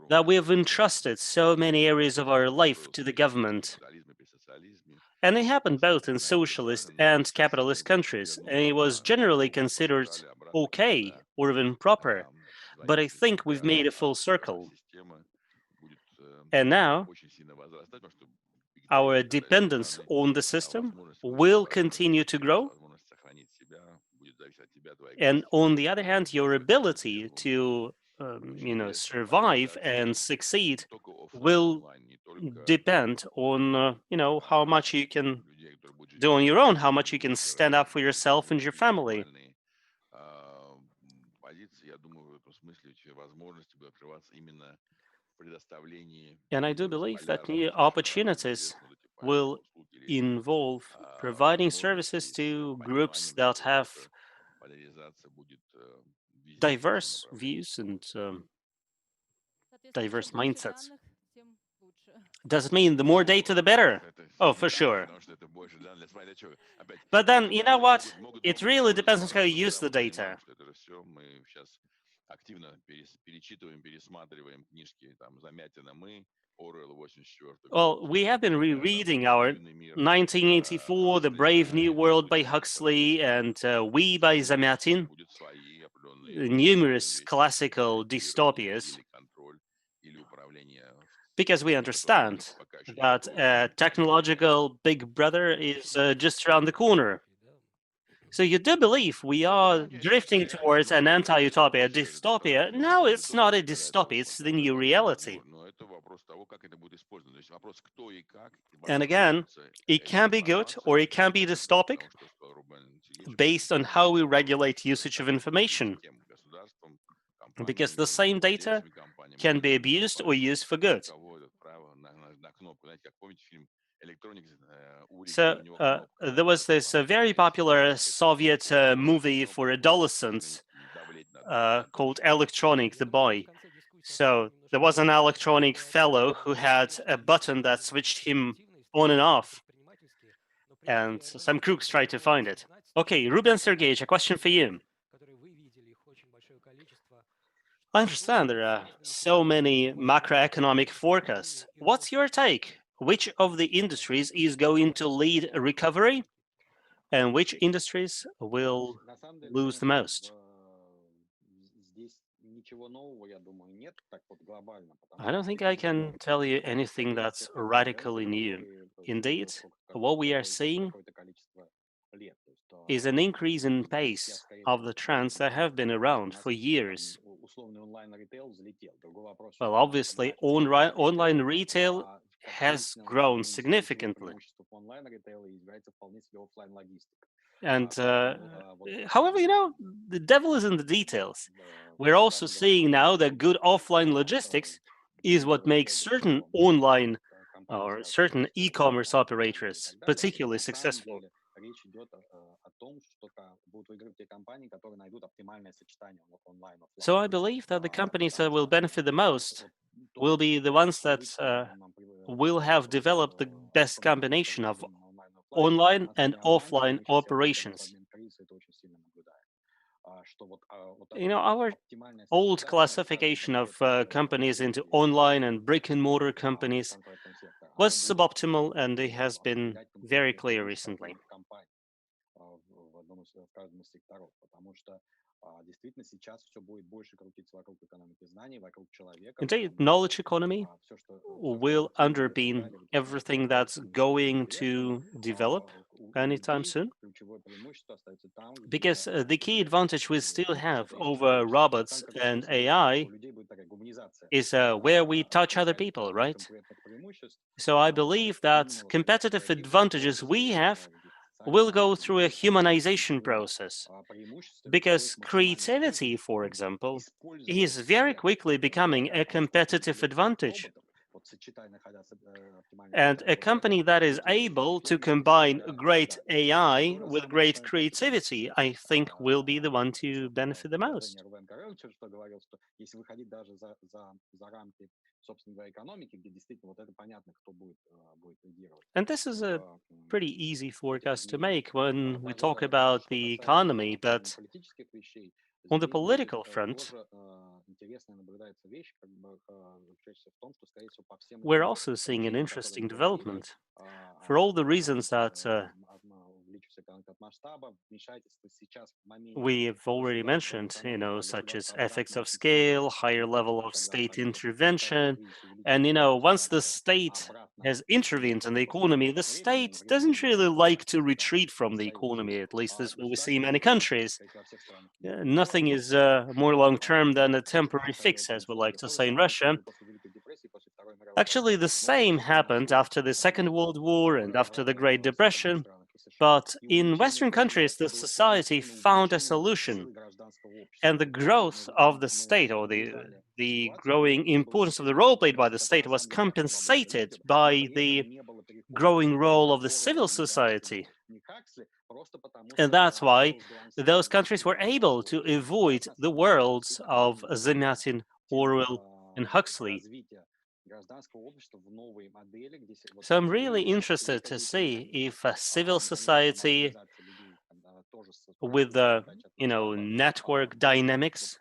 that we have entrusted so many areas of our life to the government. And it happened both in socialist and capitalist countries, and it was generally considered okay or even proper. But I think we've made a full circle. And now, our dependence on the system will continue to grow. And on the other hand, your ability to survive and succeed will depend on how much you can do on your own, how much you can stand up for yourself and your family. And I do believe that new opportunities will involve providing services to groups that have diverse views and diverse mindsets. Does it mean the more data, the better? Oh, for sure. But then, you know what? It really depends on how you use the data. Well, we have been rereading our 1984, The Brave New World by Huxley, and We by Zamyatin, numerous classical dystopias, because we understand that technological big brother is just around the corner. So you do believe we are drifting towards an anti-utopia, dystopia? No, it's not a dystopia, it's the new reality. And again, it can be good or it can be dystopic based on how we regulate usage of information. Because the same data can be abused or used for good. So there was this very popular Soviet movie for adolescents called Electronic, the Boy. So there was an electronic fellow who had a button that switched him on and off. And some crooks tried to find it. Okay, Ruben Sergeyevich, a question for you. I understand there are so many macroeconomic forecasts. What's your take? Which of the industries is going to lead a recovery and which industries will lose the most? I don't think I can tell you anything that's radically new. Indeed, what we are seeing is an increase in pace of the trends that have been around for years. Well, obviously, online retail has grown significantly. And however, the devil is in the details. We're also seeing now that good offline logistics is what makes certain online or certain e-commerce operators particularly successful. So I believe that the companies that will benefit the most will be the ones that will have developed the best combination of online and offline operations. Our old classification of companies into online and brick-and-mortar companies was suboptimal, and it has been very clear recently. Indeed, knowledge economy will underpin everything that's going to develop anytime soon. Because the key advantage we still have over robots and AI is where we touch other people, right? So I believe that competitive advantages we have will go through a humanization process. Because creativity, for example, is very quickly becoming a competitive advantage. And a company that is able to combine great AI with great creativity, I think, will be the one to benefit the most. And this is a pretty easy forecast to make when we talk about the economy, but on the political front, we're also seeing an interesting development. For all the reasons that we have already mentioned, such as effects of scale, higher level of state intervention, and once the state has intervened in the economy, the state doesn't really like to retreat from the economy. At least this is what we see in many countries. Nothing is more long-term than a temporary fix, as we like to say in Russia. Actually, the same happened after the Second World War and after the Great Depression. But in Western countries, the society found a solution. And the growth of the state, or the growing importance of the role played by the state, was compensated by the growing role of the civil society. And that's why those countries were able to avoid the worlds of Zamyatin, Orwell, and Huxley. So I'm really interested to see if a civil society with the network dynamics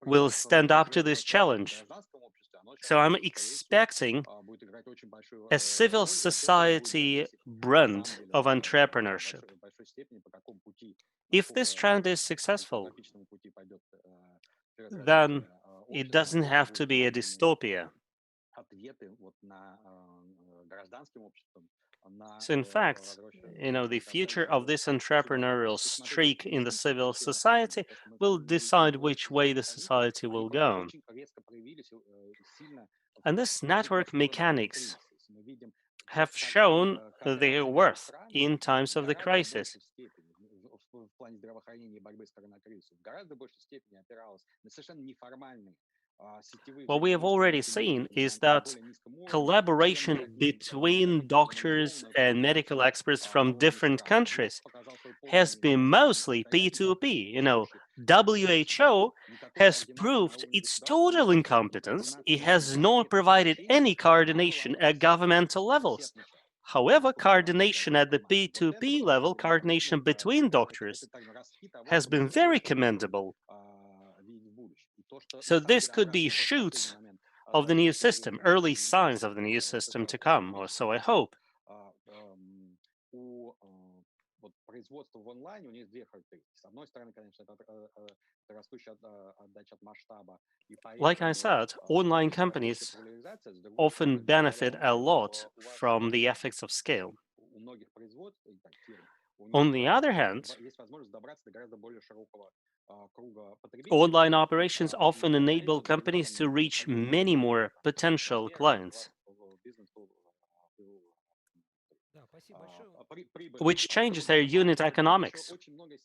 will stand up to this challenge. So I'm expecting a civil society brand of entrepreneurship. If this trend is successful, then it doesn't have to be a dystopia. So in fact, the future of this entrepreneurial streak in the civil society will decide which way the society will go. And this network mechanics have shown their worth in times of the crisis. What we have already seen is that collaboration between doctors and medical experts from different countries has been mostly P2P. WHO has proved its total incompetence. It has not provided any coordination at governmental levels. However, coordination at the P2P level, coordination between doctors, has been very commendable. So this could be shoots of the new system, early signs of the new system to come, or so I hope. Like I said, online companies often benefit a lot from the effects of scale. On the other hand, online operations often enable companies to reach many more potential clients, which changes their unit economics.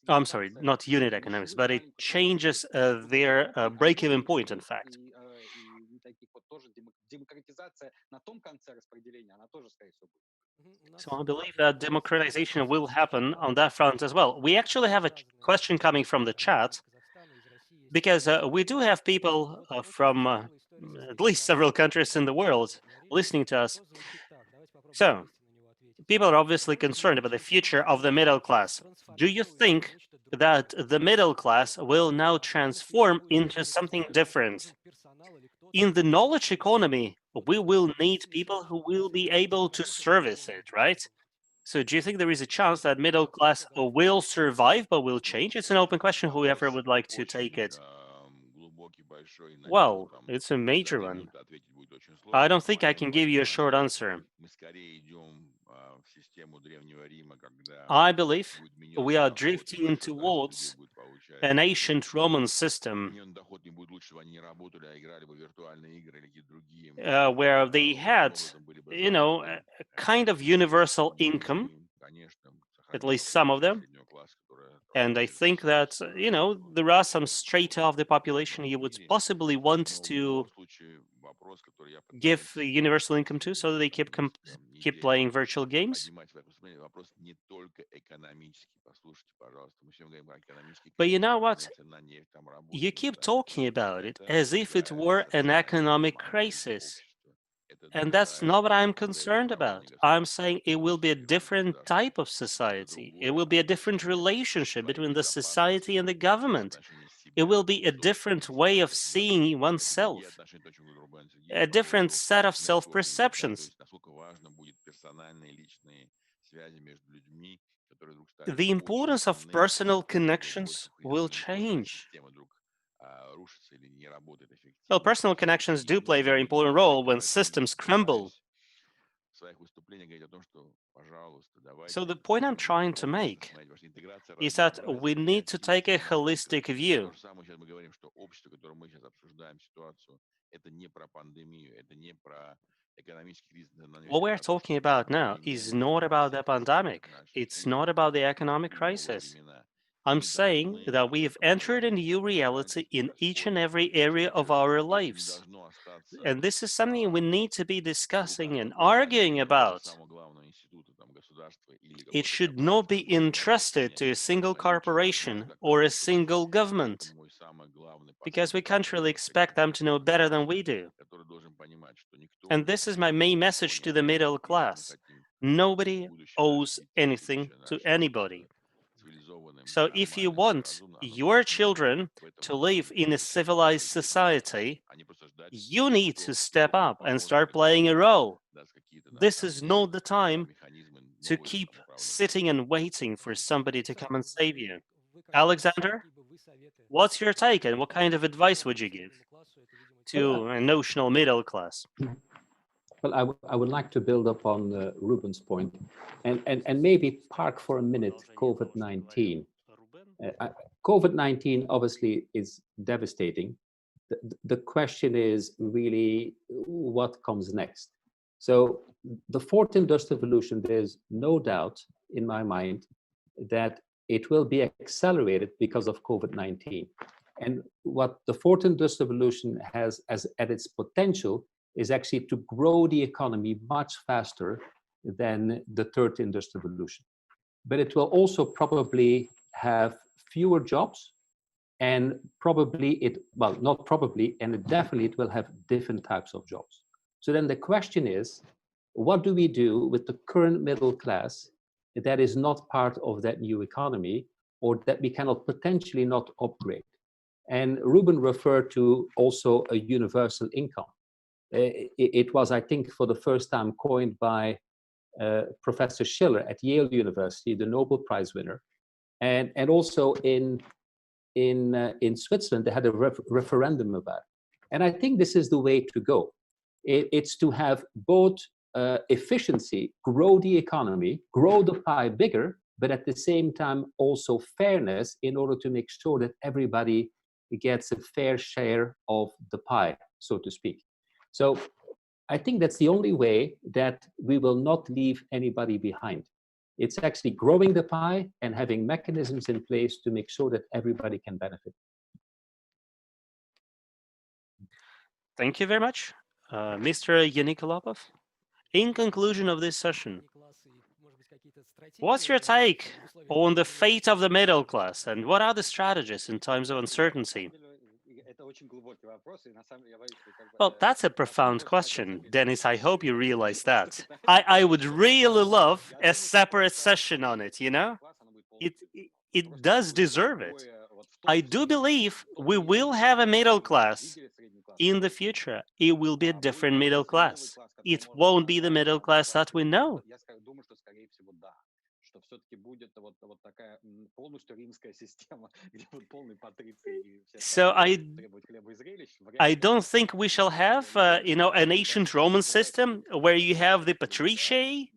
I'm sorry, not unit economics, but it changes their break-even point, in fact. So I believe that democratization will happen on that front as well. We actually have a question coming from the chat, because we do have people from at least several countries in the world listening to us. So people are obviously concerned about the future of the middle class. Do you think that the middle class will now transform into something different? In the knowledge economy, we will need people who will be able to service it, right? So do you think there is a chance that middle class will survive but will change? It's an open question, whoever would like to take it. Well, it's a major one. I don't think I can give you a short answer. I believe we are drifting towards an ancient Roman system where they had, a kind of universal income, at least some of them. And I think that, there are some strata of the population you would possibly want to give a universal income to so that they keep playing virtual games. But you know what? You keep talking about it as if it were an economic crisis. And that's not what I'm concerned about. I'm saying it will be a different type of society. It will be a different relationship between the society and the government. It will be a different way of seeing oneself, a different set of self-perceptions. The importance of personal connections will change. Well, personal connections do play a very important role when systems crumble. So the point I'm trying to make is that we need to take a holistic view. What we're talking about now is not about the pandemic. It's not about the economic crisis. I'm saying that we have entered a new reality in each and every area of our lives. And this is something we need to be discussing and arguing about. It should not be entrusted to a single corporation or a single government, because we can't really expect them to know better than we do. And this is my main message to the middle class. Nobody owes anything to anybody. So if you want your children to live in a civilized society, you need to step up and start playing a role. This is not the time to keep sitting and waiting for somebody to come and save you. Alexander, what's your take and what kind of advice would you give to a notional middle class? Well, I would like to build up on Ruben's point and maybe park for a minute COVID-19. COVID-19 obviously is devastating. The question is really what comes next. So the fourth industrial revolution, there's no doubt in my mind that it will be accelerated because of COVID-19. And what the fourth industrial revolution has as at its potential is actually to grow the economy much faster than the third industrial revolution. But it will also probably have fewer jobs, and not probably, and it will have different types of jobs. So then the question is, what do we do with the current middle class that is not part of that new economy, or that we cannot potentially not upgrade? And Ruben referred to also a universal income. It was, I think, for the first time coined by Professor Schiller at Yale University, the Nobel Prize winner. And also in Switzerland, they had a referendum about it. And I think this is the way to go. It's to have both efficiency, grow the economy, grow the pie bigger, but at the same time also fairness in order to make sure that everybody gets a fair share of the pie, so to speak. So I think that's the only way that we will not leave anybody behind. It's actually growing the pie and having mechanisms in place to make sure that everybody can benefit. Thank you very much, Mr. Yanikolopov. In conclusion of this session, what's your take on the fate of the middle class, and what are the strategies in times of uncertainty? Well, that's a profound question, Dennis. I hope you realize that. I would really love a separate session on it, It does deserve it. I do believe we will have a middle class in the future. It will be a different middle class. It won't be the middle class that we know. So I don't think we shall have, an ancient Roman system where you have the patriciae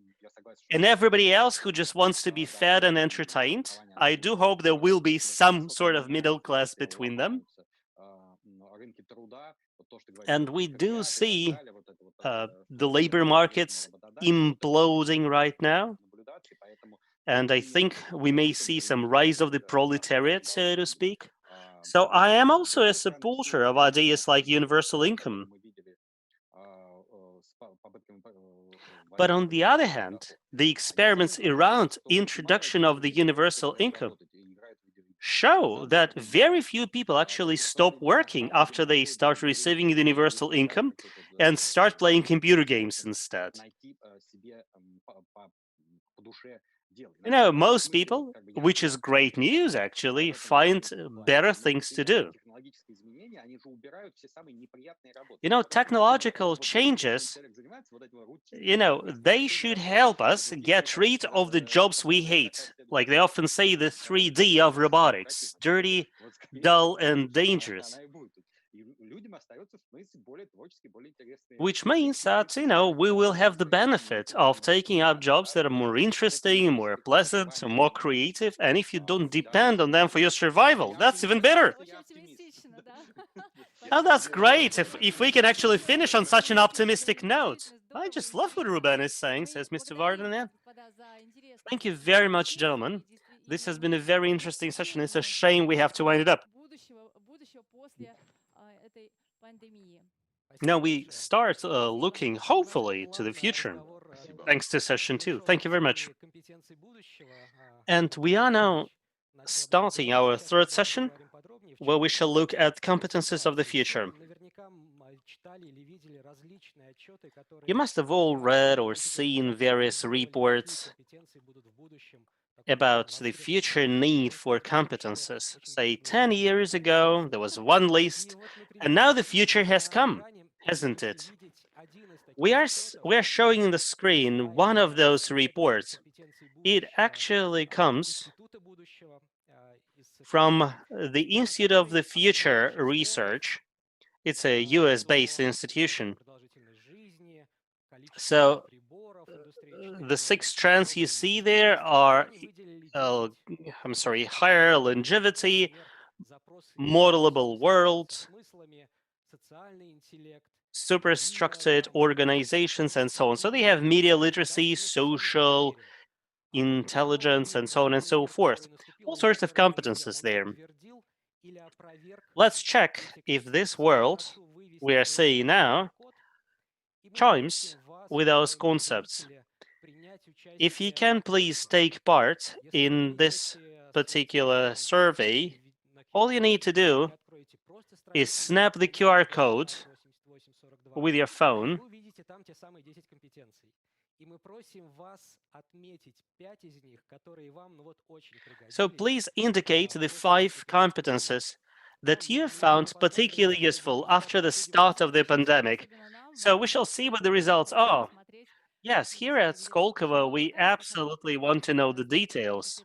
and everybody else who just wants to be fed and entertained. I do hope there will be some sort of middle class between them. And we do see the labor markets imploding right now. And I think we may see some rise of the proletariat, so to speak. So I am also a supporter of ideas like universal income. But on the other hand, the experiments around introduction of the universal income show that very few people actually stop working after they start receiving the universal income and start playing computer games instead. Most people, which is great news actually, find better things to do. Technological changes, they should help us get rid of the jobs we hate. Like they often say, the 3D of robotics: dirty, dull, and dangerous. Which means that, we will have the benefit of taking up jobs that are more interesting, more pleasant, more creative. And if you don't depend on them for your survival, that's even better. Oh, that's great. If we can actually finish on such an optimistic note. I just love what Ruben is saying, says Mr. Vardanen. Thank you very much, gentlemen. This has been a very interesting session. It's a shame we have to wind it up. Now we start looking, hopefully, to the future, thanks to session 2. Thank you very much. And we are now starting our third session, where we shall look at competences of the future. You must have all read or seen various reports about the future need for competences. Say 10 years ago, there was one list, and now the future has come, hasn't it? We are showing on the screen one of those reports. It actually comes from the Institute of the Future Research. It's a US-based institution. So the 6 trends you see there are, higher longevity, modelable world, superstructured organizations, and so on. So they have media literacy, social intelligence, and so on and so forth. All sorts of competences there. Let's check if this world we are seeing now chimes with those concepts. If you can please take part in this particular survey, all you need to do is snap the QR code with your phone. So please indicate the 5 competences that you found particularly useful after the start of the pandemic. So we shall see what the results are. Yes, here at Skolkovo, we absolutely want to know the details.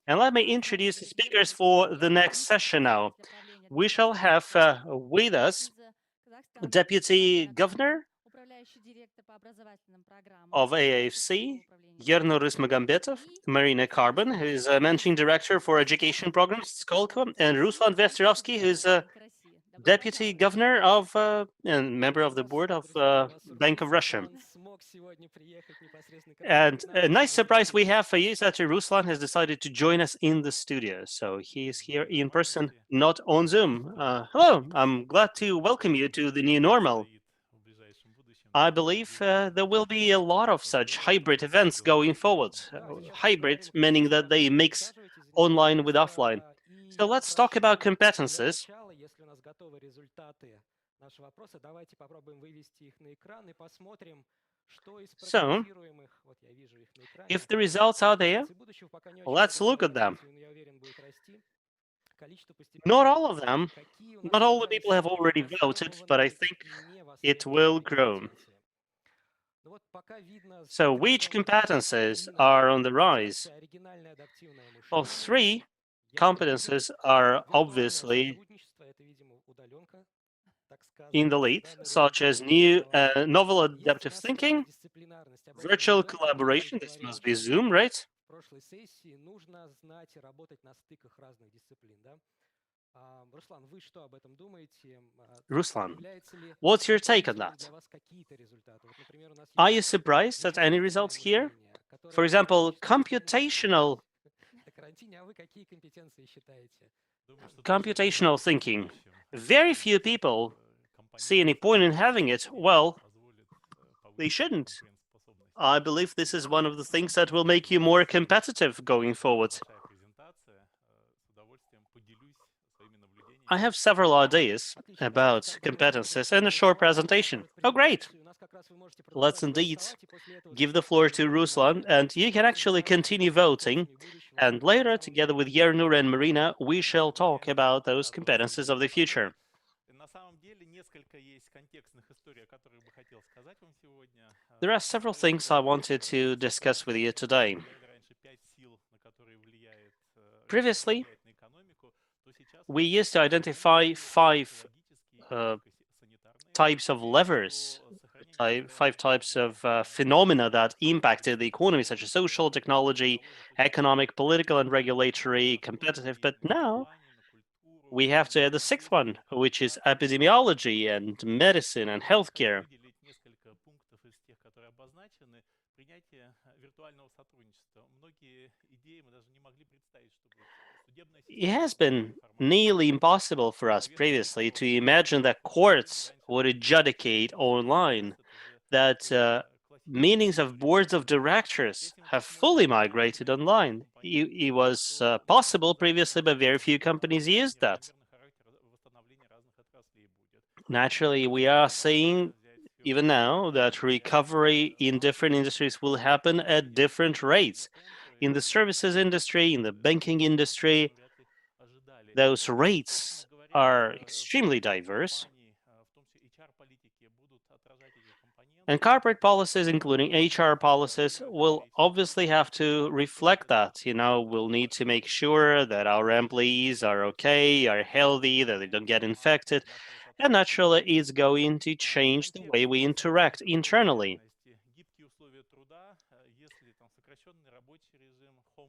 And let me introduce the speakers for the next session now. We shall have with us Deputy Governor of AIFC, Yerno Rysmagambetov, Marina Carbon, who is Managing Director for Education Programs at Skolkovo, and Ruslan Vestyrovsky, who is Deputy Governor of and member of the board of Bank of Russia. And a nice surprise we have for you is that Ruslan has decided to join us in the studio. So he is here in person, not on Zoom. Hello, I'm glad to welcome you to the new normal. I believe there will be a lot of such hybrid events going forward. Hybrid meaning that they mix online with offline. So let's talk about competences. So, if the results are there, let's look at them. Not all of them, not all the people have already voted, but I think it will grow. So which competences are on the rise? Well, three competences are obviously in the lead, such as novel adaptive thinking, virtual collaboration, this must be Zoom, right? Ruslan, what's your take on that? Are you surprised at any results here? For example, computational thinking. Very few people see any point in having it. Well, they shouldn't. I believe this is one of the things that will make you more competitive going forward. I have several ideas about competences and a short presentation. Oh, great. Let's indeed give the floor to Ruslan, and you can actually continue voting. And later, together with Yernur and Marina, we shall talk about those competences of the future. There are several things I wanted to discuss with you today. Previously, we used to identify five types of levers, five types of phenomena that impacted the economy, such as social, technology, economic, political, and regulatory, competitive. But now we have to add the sixth one, which is epidemiology and medicine and healthcare. It has been nearly impossible for us previously to imagine that courts would adjudicate online, that meetings of boards of directors have fully migrated online. It was possible previously, but very few companies used that. Naturally, we are seeing even now that recovery in different industries will happen at different rates. In the services industry, in the banking industry, those rates are extremely diverse. And corporate policies, including HR policies, will obviously have to reflect that. We'll need to make sure that our employees are okay, are healthy, that they don't get infected. And naturally, it's going to change the way we interact internally.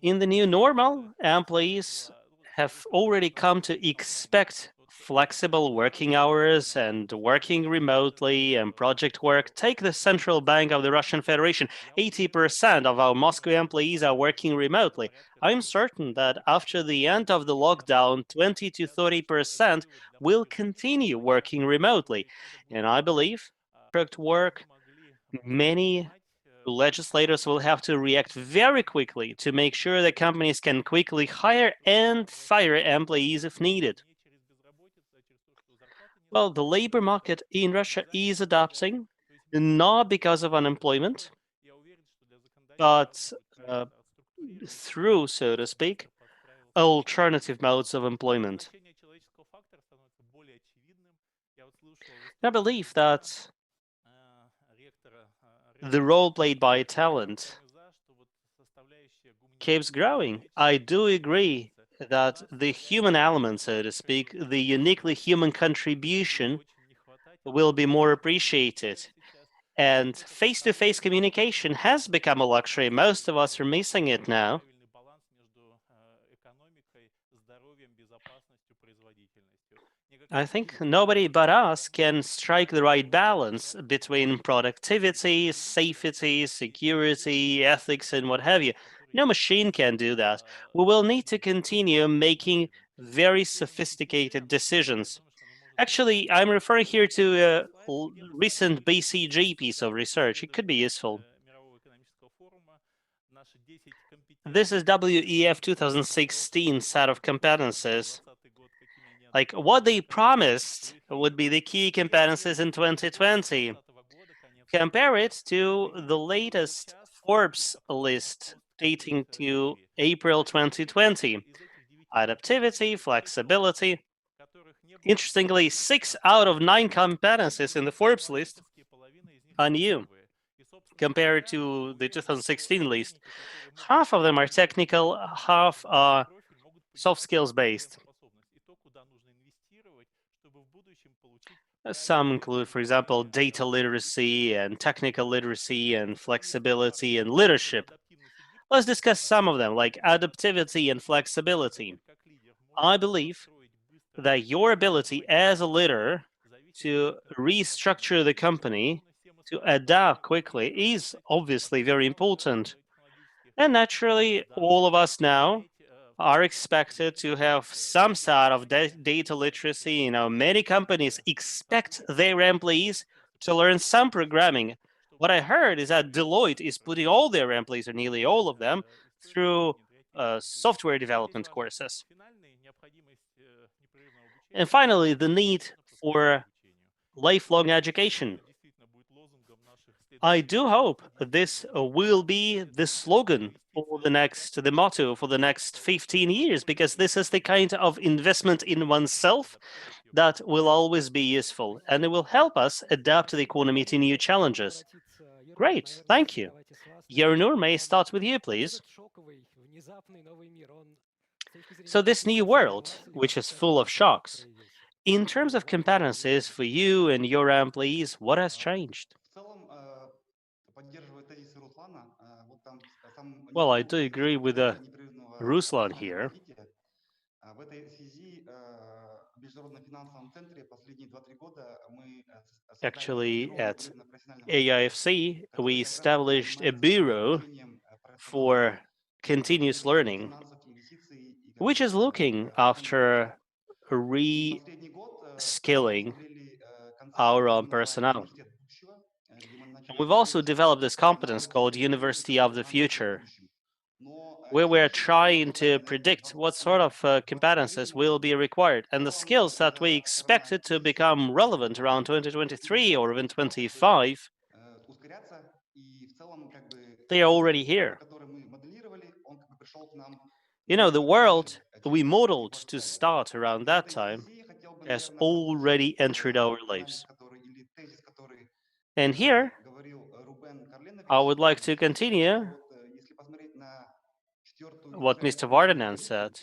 In the new normal, employees have already come to expect flexible working hours and working remotely and project work. Take the Central Bank of the Russian Federation. 80% of our Moscow employees are working remotely. I'm certain that after the end of the lockdown, 20 to 30% will continue working remotely. And I believe contract work, many legislators will have to react very quickly to make sure that companies can quickly hire and fire employees if needed. Well, the labor market in Russia is adapting, not because of unemployment, but through, so to speak, alternative modes of employment. I believe that the role played by talent keeps growing. I do agree that the human element, so to speak, the uniquely human contribution will be more appreciated. And face-to-face communication has become a luxury. Most of us are missing it now. I think nobody but us can strike the right balance between productivity, safety, security, ethics, and what have you. No machine can do that. We will need to continue making very sophisticated decisions. Actually, I'm referring here to a recent BCG piece of research. It could be useful. This is WEF 2016 set of competences. Like what they promised would be the key competencies in 2020. Compare it to the latest Forbes list dating to April 2020. Adaptivity, flexibility. Interestingly, 6 out of 9 competencies in the Forbes list are new. compared to the 2016 list. Half of them are technical, half are soft skills based. Some include, for example, data literacy and technical literacy and flexibility and leadership. Let's discuss some of them, like adaptivity and flexibility. I believe that your ability as a leader to restructure the company, to adapt quickly, is obviously very important. And naturally, all of us now are expected to have some sort of data literacy. Many companies expect their employees to learn some programming. What I heard is that Deloitte is putting all their employees, or nearly all of them, through software development courses. And finally, the need for lifelong education. I do hope this will be the slogan for the motto for the next 15 years, because this is the kind of investment in oneself that will always be useful, and it will help us adapt the economy to new challenges. Great, thank you. Yarnur, may I start with you, please? So this new world, which is full of shocks, in terms of competencies for you and your employees, what has changed? Well, I do agree with Ruslan here. Actually, at AIFC, we established a bureau for continuous learning, which is looking after re-skilling our own personnel. And we've also developed this competence called University of the Future, where we're trying to predict what sort of competences will be required and the skills that we expected to become relevant around 2023 or even 25, they are already here. The world we modeled to start around that time has already entered our lives. And here, I would like to continue what Mr. Vardanan said.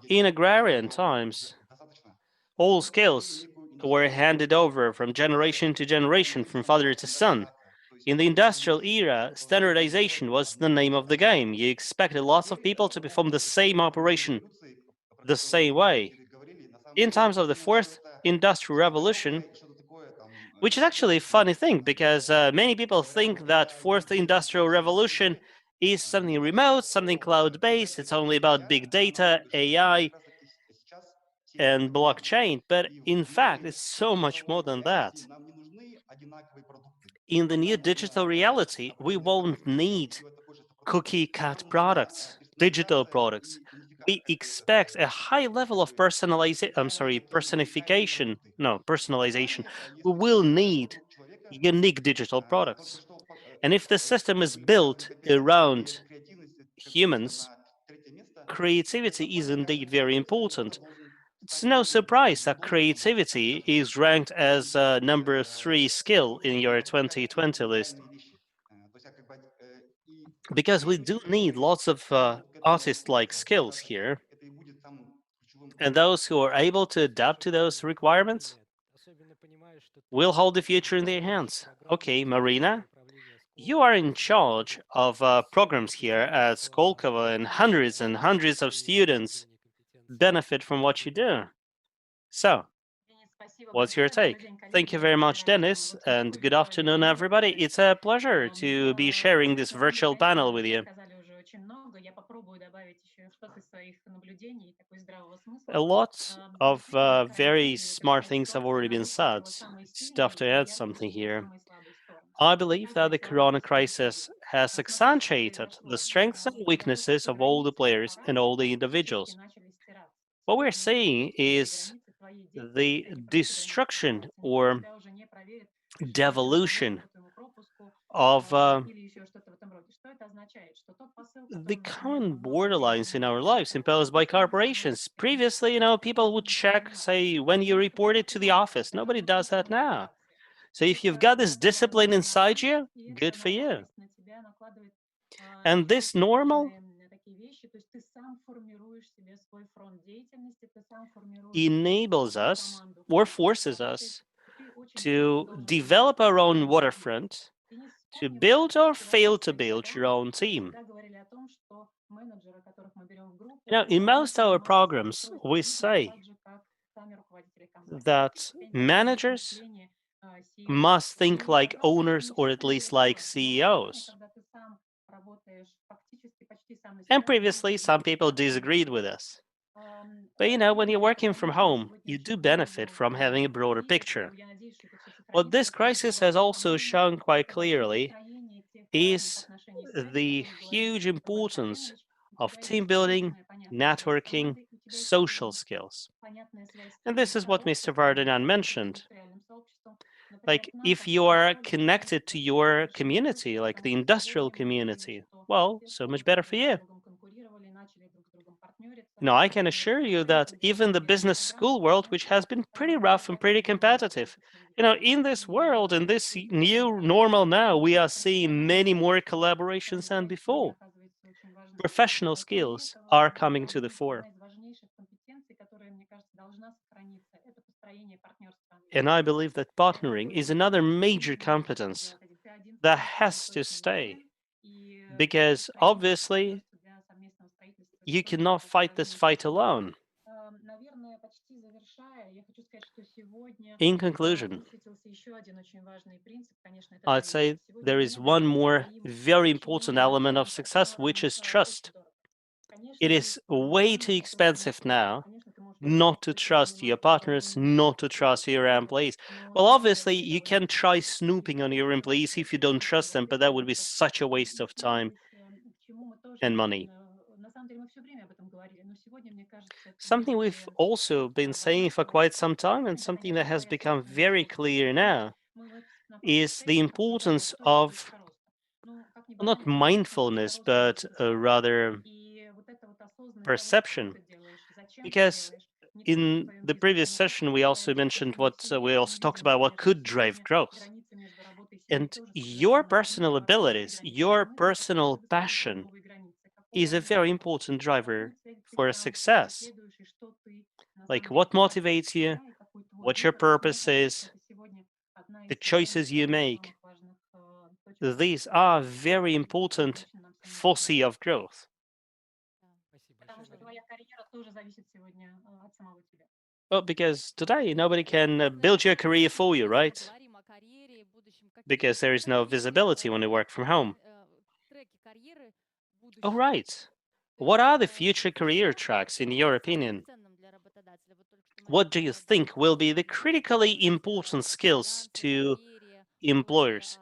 In agrarian times, all skills were handed over from generation to generation, from father to son. In the industrial era, standardization was the name of the game. You expected lots of people to perform the same operation the same way. In times of the fourth industrial revolution, which is actually a funny thing, because many people think that fourth industrial revolution is something remote, something cloud-based, it's only about big data, AI, and blockchain, but in fact, it's so much more than that. In the new digital reality, we won't need cookie-cut products, digital products. We expect a high level of personification. No, personalization. We will need unique digital products. And if the system is built around humans, creativity is indeed very important. It's no surprise that creativity is ranked as number 3 skill in your 2020 list, because we do need lots of artist-like skills here, and those who are able to adapt to those requirements will hold the future in their hands. Okay, Marina, you are in charge of programs here at Skolkovo, and hundreds of students benefit from what you do. So, what's your take? Thank you very much, Dennis, and good afternoon, everybody. It's a pleasure to be sharing this virtual panel with you. A lot of very smart things have already been said. It's tough to add something here. I believe that the corona crisis has accentuated the strengths and weaknesses of all the players and all the individuals. What we're seeing is the destruction or devolution of the common borderlines in our lives imposed by corporations. Previously, people would check, say, when you reported to the office. Nobody does that now. So if you've got this discipline inside you, good for you. And this normal enables us or forces us to develop our own waterfront, to build or fail to build your own team. In most of our programs, we say that managers must think like owners or at least like CEOs. And previously, some people disagreed with us. But when you're working from home, you do benefit from having a broader picture. What this crisis has also shown quite clearly is the huge importance of team building, networking, social skills. And this is what Mr. Vardanan mentioned. Like, if you are connected to your community, like the industrial community, well, so much better for you. I can assure you that even the business school world, which has been pretty rough and pretty competitive, in this world, in this new normal now, we are seeing many more collaborations than before. Professional skills are coming to the fore. And I believe that partnering is another major competence that has to stay. Because obviously, you cannot fight this fight alone. In conclusion, I'd say there is one more very important element of success, which is trust. It is way too expensive now not to trust your partners, not to trust your employees. Well, obviously, you can try snooping on your employees if you don't trust them, but that would be such a waste of time and money. Something we've also been saying for quite some time, and something that has become very clear now, is the importance of not mindfulness, but rather perception. Because in the previous session, we also mentioned we also talked about what could drive growth. And your personal abilities, your personal passion is a very important driver for success. Like, what motivates you, what your purpose is, the choices you make. These are very important foci of growth. Well, because today nobody can build your career for you, right? Because there is no visibility when you work from home. Oh, right. What are the future career tracks, in your opinion? What do you think will be the critically important skills to employers?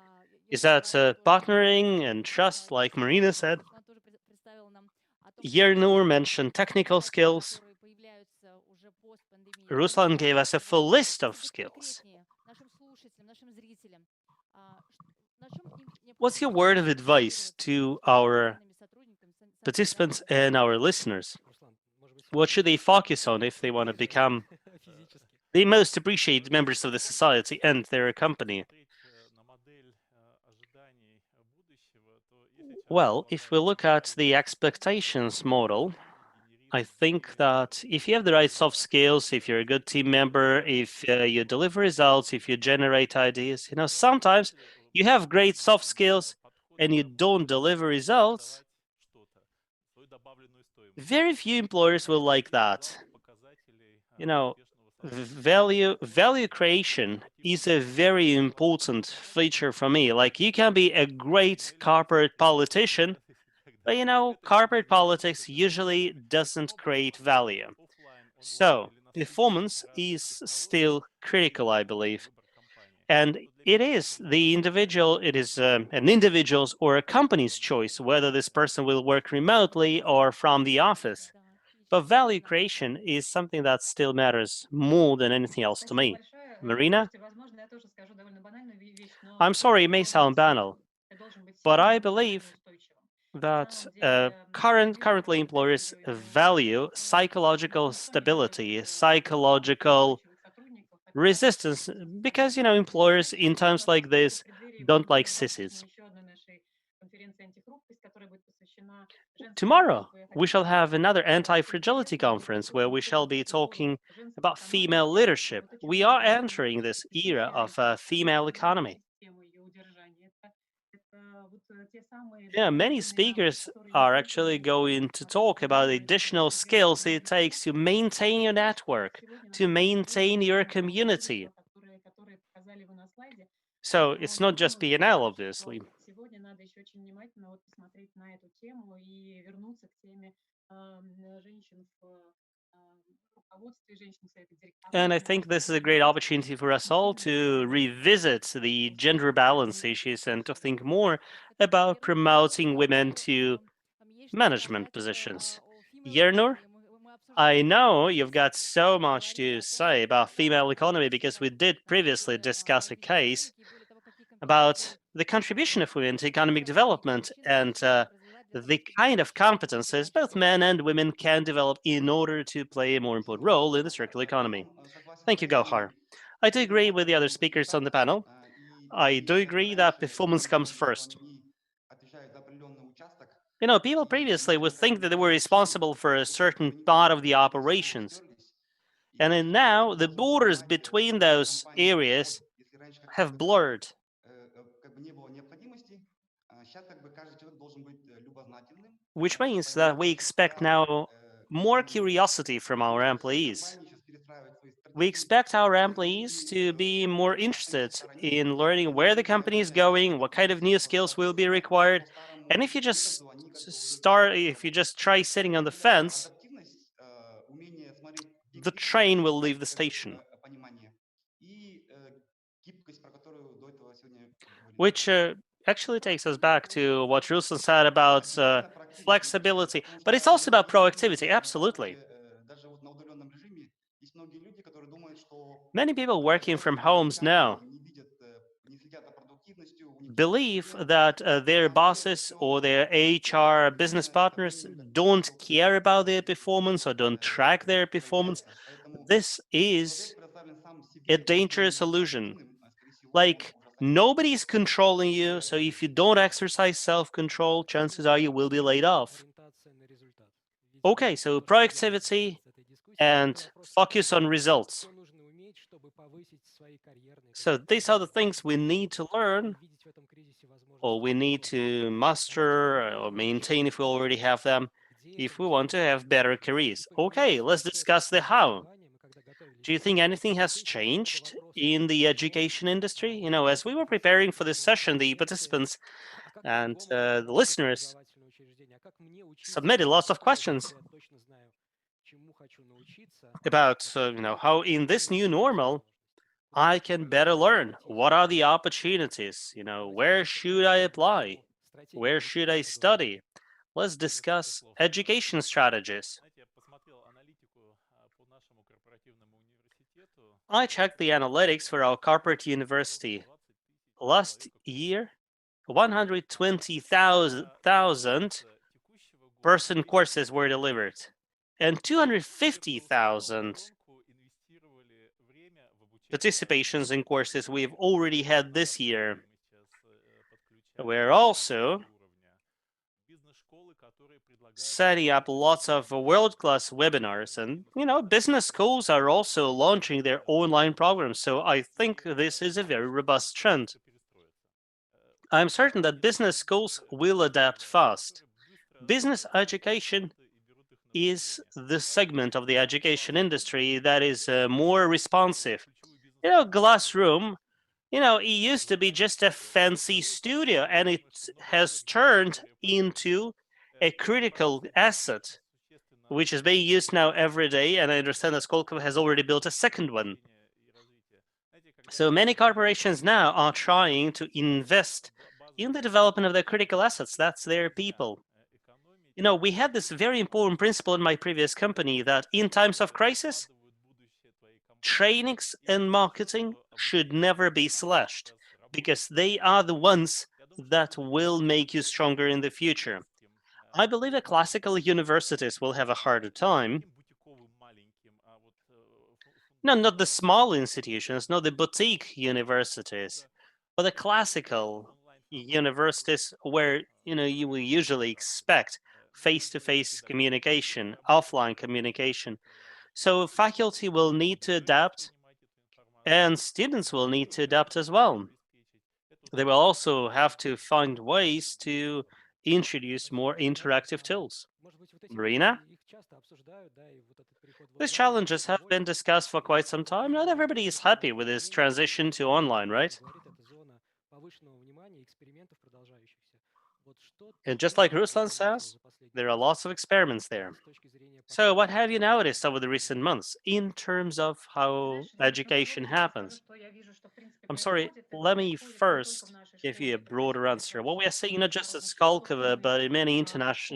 Is that partnering and trust, like Marina said? Yernur mentioned technical skills. Ruslan gave us a full list of skills. What's your word of advice to our participants and our listeners? What should they focus on if they want to become the most appreciated members of the society and their company? Well, if we look at the expectations model, I think that if you have the right soft skills, if you're a good team member, if you deliver results, if you generate ideas, sometimes you have great soft skills and you don't deliver results. Very few employers will like that. Value creation is a very important feature for me. Like, you can be a great corporate politician, but corporate politics usually doesn't create value. So performance is still critical, I believe. And it is an individual's or a company's choice whether this person will work remotely or from the office. But value creation is something that still matters more than anything else to me. Marina? I'm sorry, it may sound banal, But I believe that currently employers value psychological stability, psychological resistance, because employers in times like this don't like sissies. Tomorrow we shall have another anti-fragility conference where we shall be talking about female leadership. We are entering this era of a female economy. Yeah, many speakers are actually going to talk about the additional skills it takes to maintain your network, to maintain your community. So it's not just P&L, obviously. And I think this is a great opportunity for us all to revisit the gender balance issues and to think more about promoting women to management positions. Yernur, I know you've got so much to say about female economy because we did previously discuss a case about the contribution of women to economic development and the kind of competences both men and women can develop in order to play a more important role in the circular economy. Thank you, Gauhar. I do agree with the other speakers on the panel. I do agree that performance comes first. People previously would think that they were responsible for a certain part of the operations. And then now the borders between those areas have blurred. Which means that we expect now more curiosity from our employees. We expect our employees to be more interested in learning where the company is going, what kind of new skills will be required. And if you just try sitting on the fence, the train will leave the station. Which actually takes us back to what Ruslan said about flexibility, but it's also about proactivity, absolutely. Many people working from homes now believe that their bosses or their HR business partners don't care about their performance or don't track their performance. This is a dangerous illusion. Like, nobody's controlling you, so if you don't exercise self-control, chances are you will be laid off. Okay, so proactivity and focus on results. So these are the things we need to learn, or we need to master or maintain if we already have them, if we want to have better careers. Okay, let's discuss the how. Do you think anything has changed in the education industry? As we were preparing for this session, the participants and the listeners submitted lots of questions about, how in this new normal, I can better learn. What are the opportunities? Where should I apply? Where should I study? Let's discuss education strategies. I checked the analytics for our corporate university. Last year, 120,000 person courses were delivered, and 250,000 participations in courses we've already had this year. We're also setting up lots of world-class webinars, and business schools are also launching their online programs, so I think this is a very robust trend. I'm certain that business schools will adapt fast. Business education is the segment of the education industry that is more responsive. Glass room, it used to be just a fancy studio, and it has turned into a critical asset, which is being used now every day, and I understand that Skolkovo has already built a second one. So many corporations now are trying to invest in the development of their critical assets. That's their people. We had this very important principle in my previous company that in times of crisis, trainings and marketing should never be slashed, because they are the ones that will make you stronger in the future. I believe that classical universities will have a harder time. No, not the small institutions, not the boutique universities, but the classical universities where you will usually expect face-to-face communication, offline communication. So faculty will need to adapt, and students will need to adapt as well. They will also have to find ways to introduce more interactive tools. Marina? These challenges have been discussed for quite some time. Not everybody is happy with this transition to online, right? And just like Ruslan says, there are lots of experiments there. So, what have you noticed over the recent months in terms of how education happens? I'm sorry, let me first give you a broader answer. What we are seeing not just at Skolkovo, but in many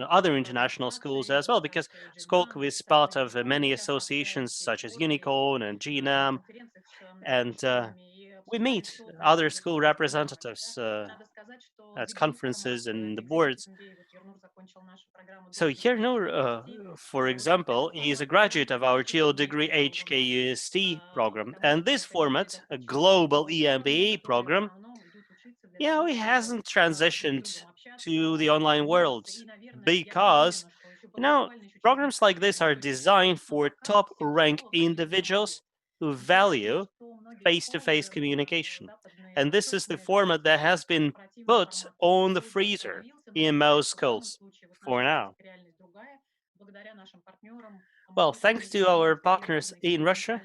other international schools as well, because Skolkovo is part of many associations such as Unicorn and GNAM, and we meet other school representatives at conferences and the boards. So Yernur, for example, is a graduate of our GEO degree HKUST program, and this format, a global EMBA program, it hasn't transitioned to the online world because, programs like this are designed for top rank individuals who value face-to-face communication. And this is the format that has been put on the freezer in most schools for now. Well, thanks to our partners in Russia,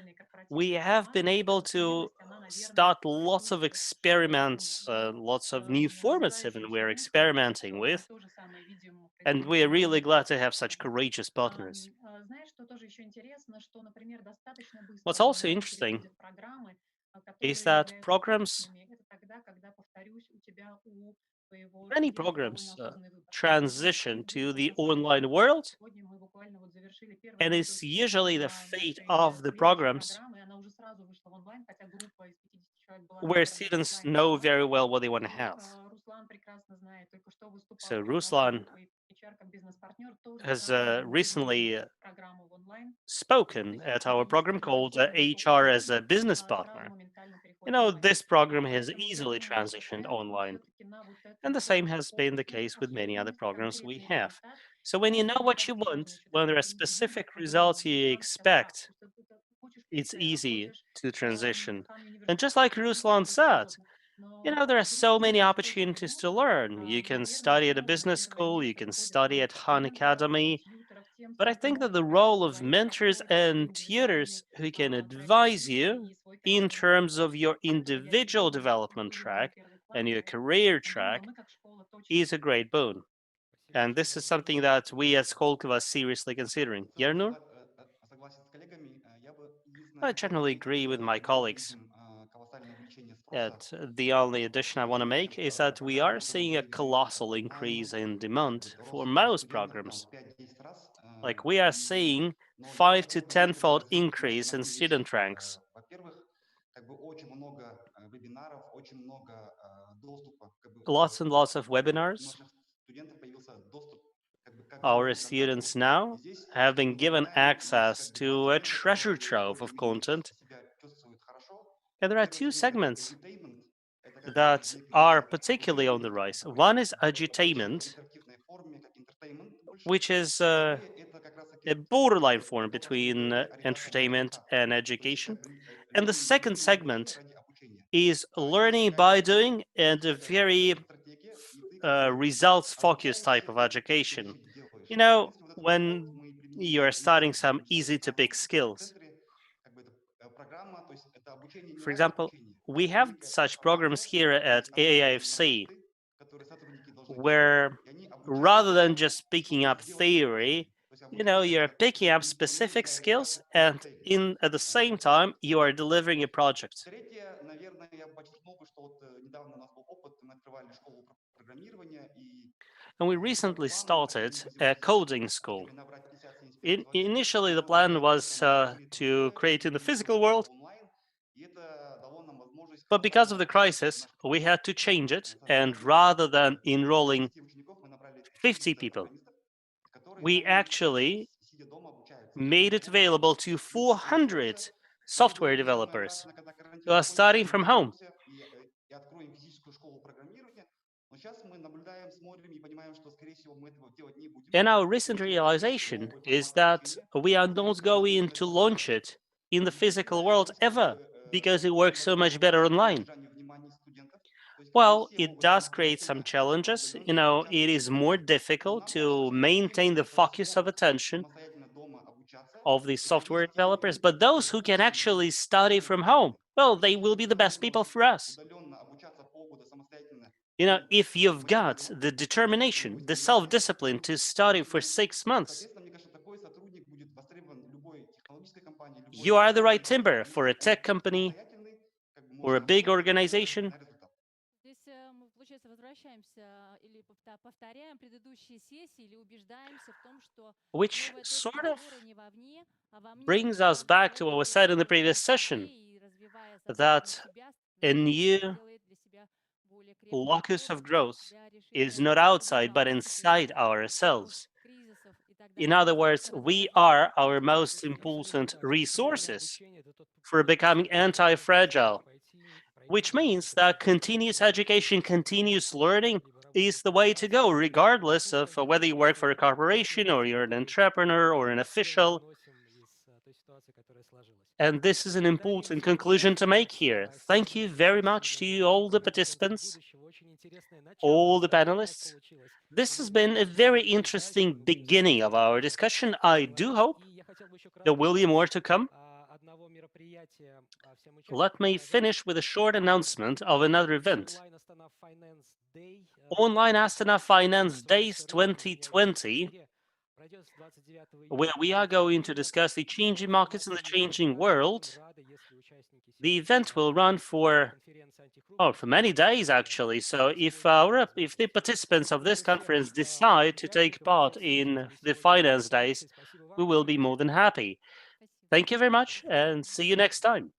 we have been able to start lots of experiments, lots of new formats even we're experimenting with. And we're really glad to have such courageous partners. What's also interesting is that many programs transition to the online world, and it's usually the fate of the programs where students know very well what they want to have. So Ruslan has recently spoken at our program called HR as a Business Partner. This program has easily transitioned online. And the same has been the case with many other programs we have. So when you know what you want, when there are specific results you expect, it's easy to transition. And just like Ruslan said, there are so many opportunities to learn. You can study at a business school, you can study at Khan Academy, but I think that the role of mentors and tutors who can advise you in terms of your individual development track and your career track is a great boon. And this is something that we at Skolkovo are seriously considering. Yernur? I generally agree with my colleagues. That the only addition I want to make is that we are seeing a colossal increase in demand for most programs. Like we are seeing 5 to 10-fold increase in student ranks. Lots and lots of webinars. Our students now have been given access to a treasure trove of content. And there are two segments that are particularly on the rise. One is edutainment, which is a borderline form between entertainment and education. And the second segment is learning by doing and a very results focused type of education. When you're starting some easy to pick skills. For example, we have such programs here at AIFC where rather than just picking up theory, you're picking up specific skills and at the same time you are delivering a project. And we recently started a coding school. Initially, the plan was to create in the physical world, But because of the crisis, we had to change it, and rather than enrolling 50 people, we actually made it available to 400 software developers who are starting from home. And our recent realization is that we are not going to launch it in the physical world ever, because it works so much better online. Well, it does create some challenges. It is more difficult to maintain the focus of attention of the software developers, but those who can actually study from home, well, they will be the best people for us. If you've got the determination, the self-discipline to study for 6 months, you are the right timber for a tech company or a big organization. То есть мы, получается, возвращаемся или повторяем предыдущие сессии или убеждаемся в том, что Which новая точка sort of опоры не вовне, а во мне, brings когда us back to what was said in the работает previous над session, идеей и развивая, that соответственно, себя, a new делает для себя более крепкий locus опору of growth для is решения not трудных outside, but вопросов inside или тяжелых ourselves. кризисов и так In далее. other То есть words, это we разработка are our пути. most important resources for becoming anti-fragile, which means that continuous education, continuous learning is the way to go, regardless of whether you work for a corporation or you're an entrepreneur or an official. And this is an important conclusion to make here. Thank you very much to all the participants, all the panelists. This has been a very interesting beginning of our discussion. I do hope there will be more to come. Let me finish with a short announcement of another event. Online Astana Finance Days 2020, where we are going to discuss the changing markets and the changing world. The event will run for many days, actually. So if the participants of this conference decide to take part in the Finance Days, we will be more than happy. Thank you very much, and see you next time.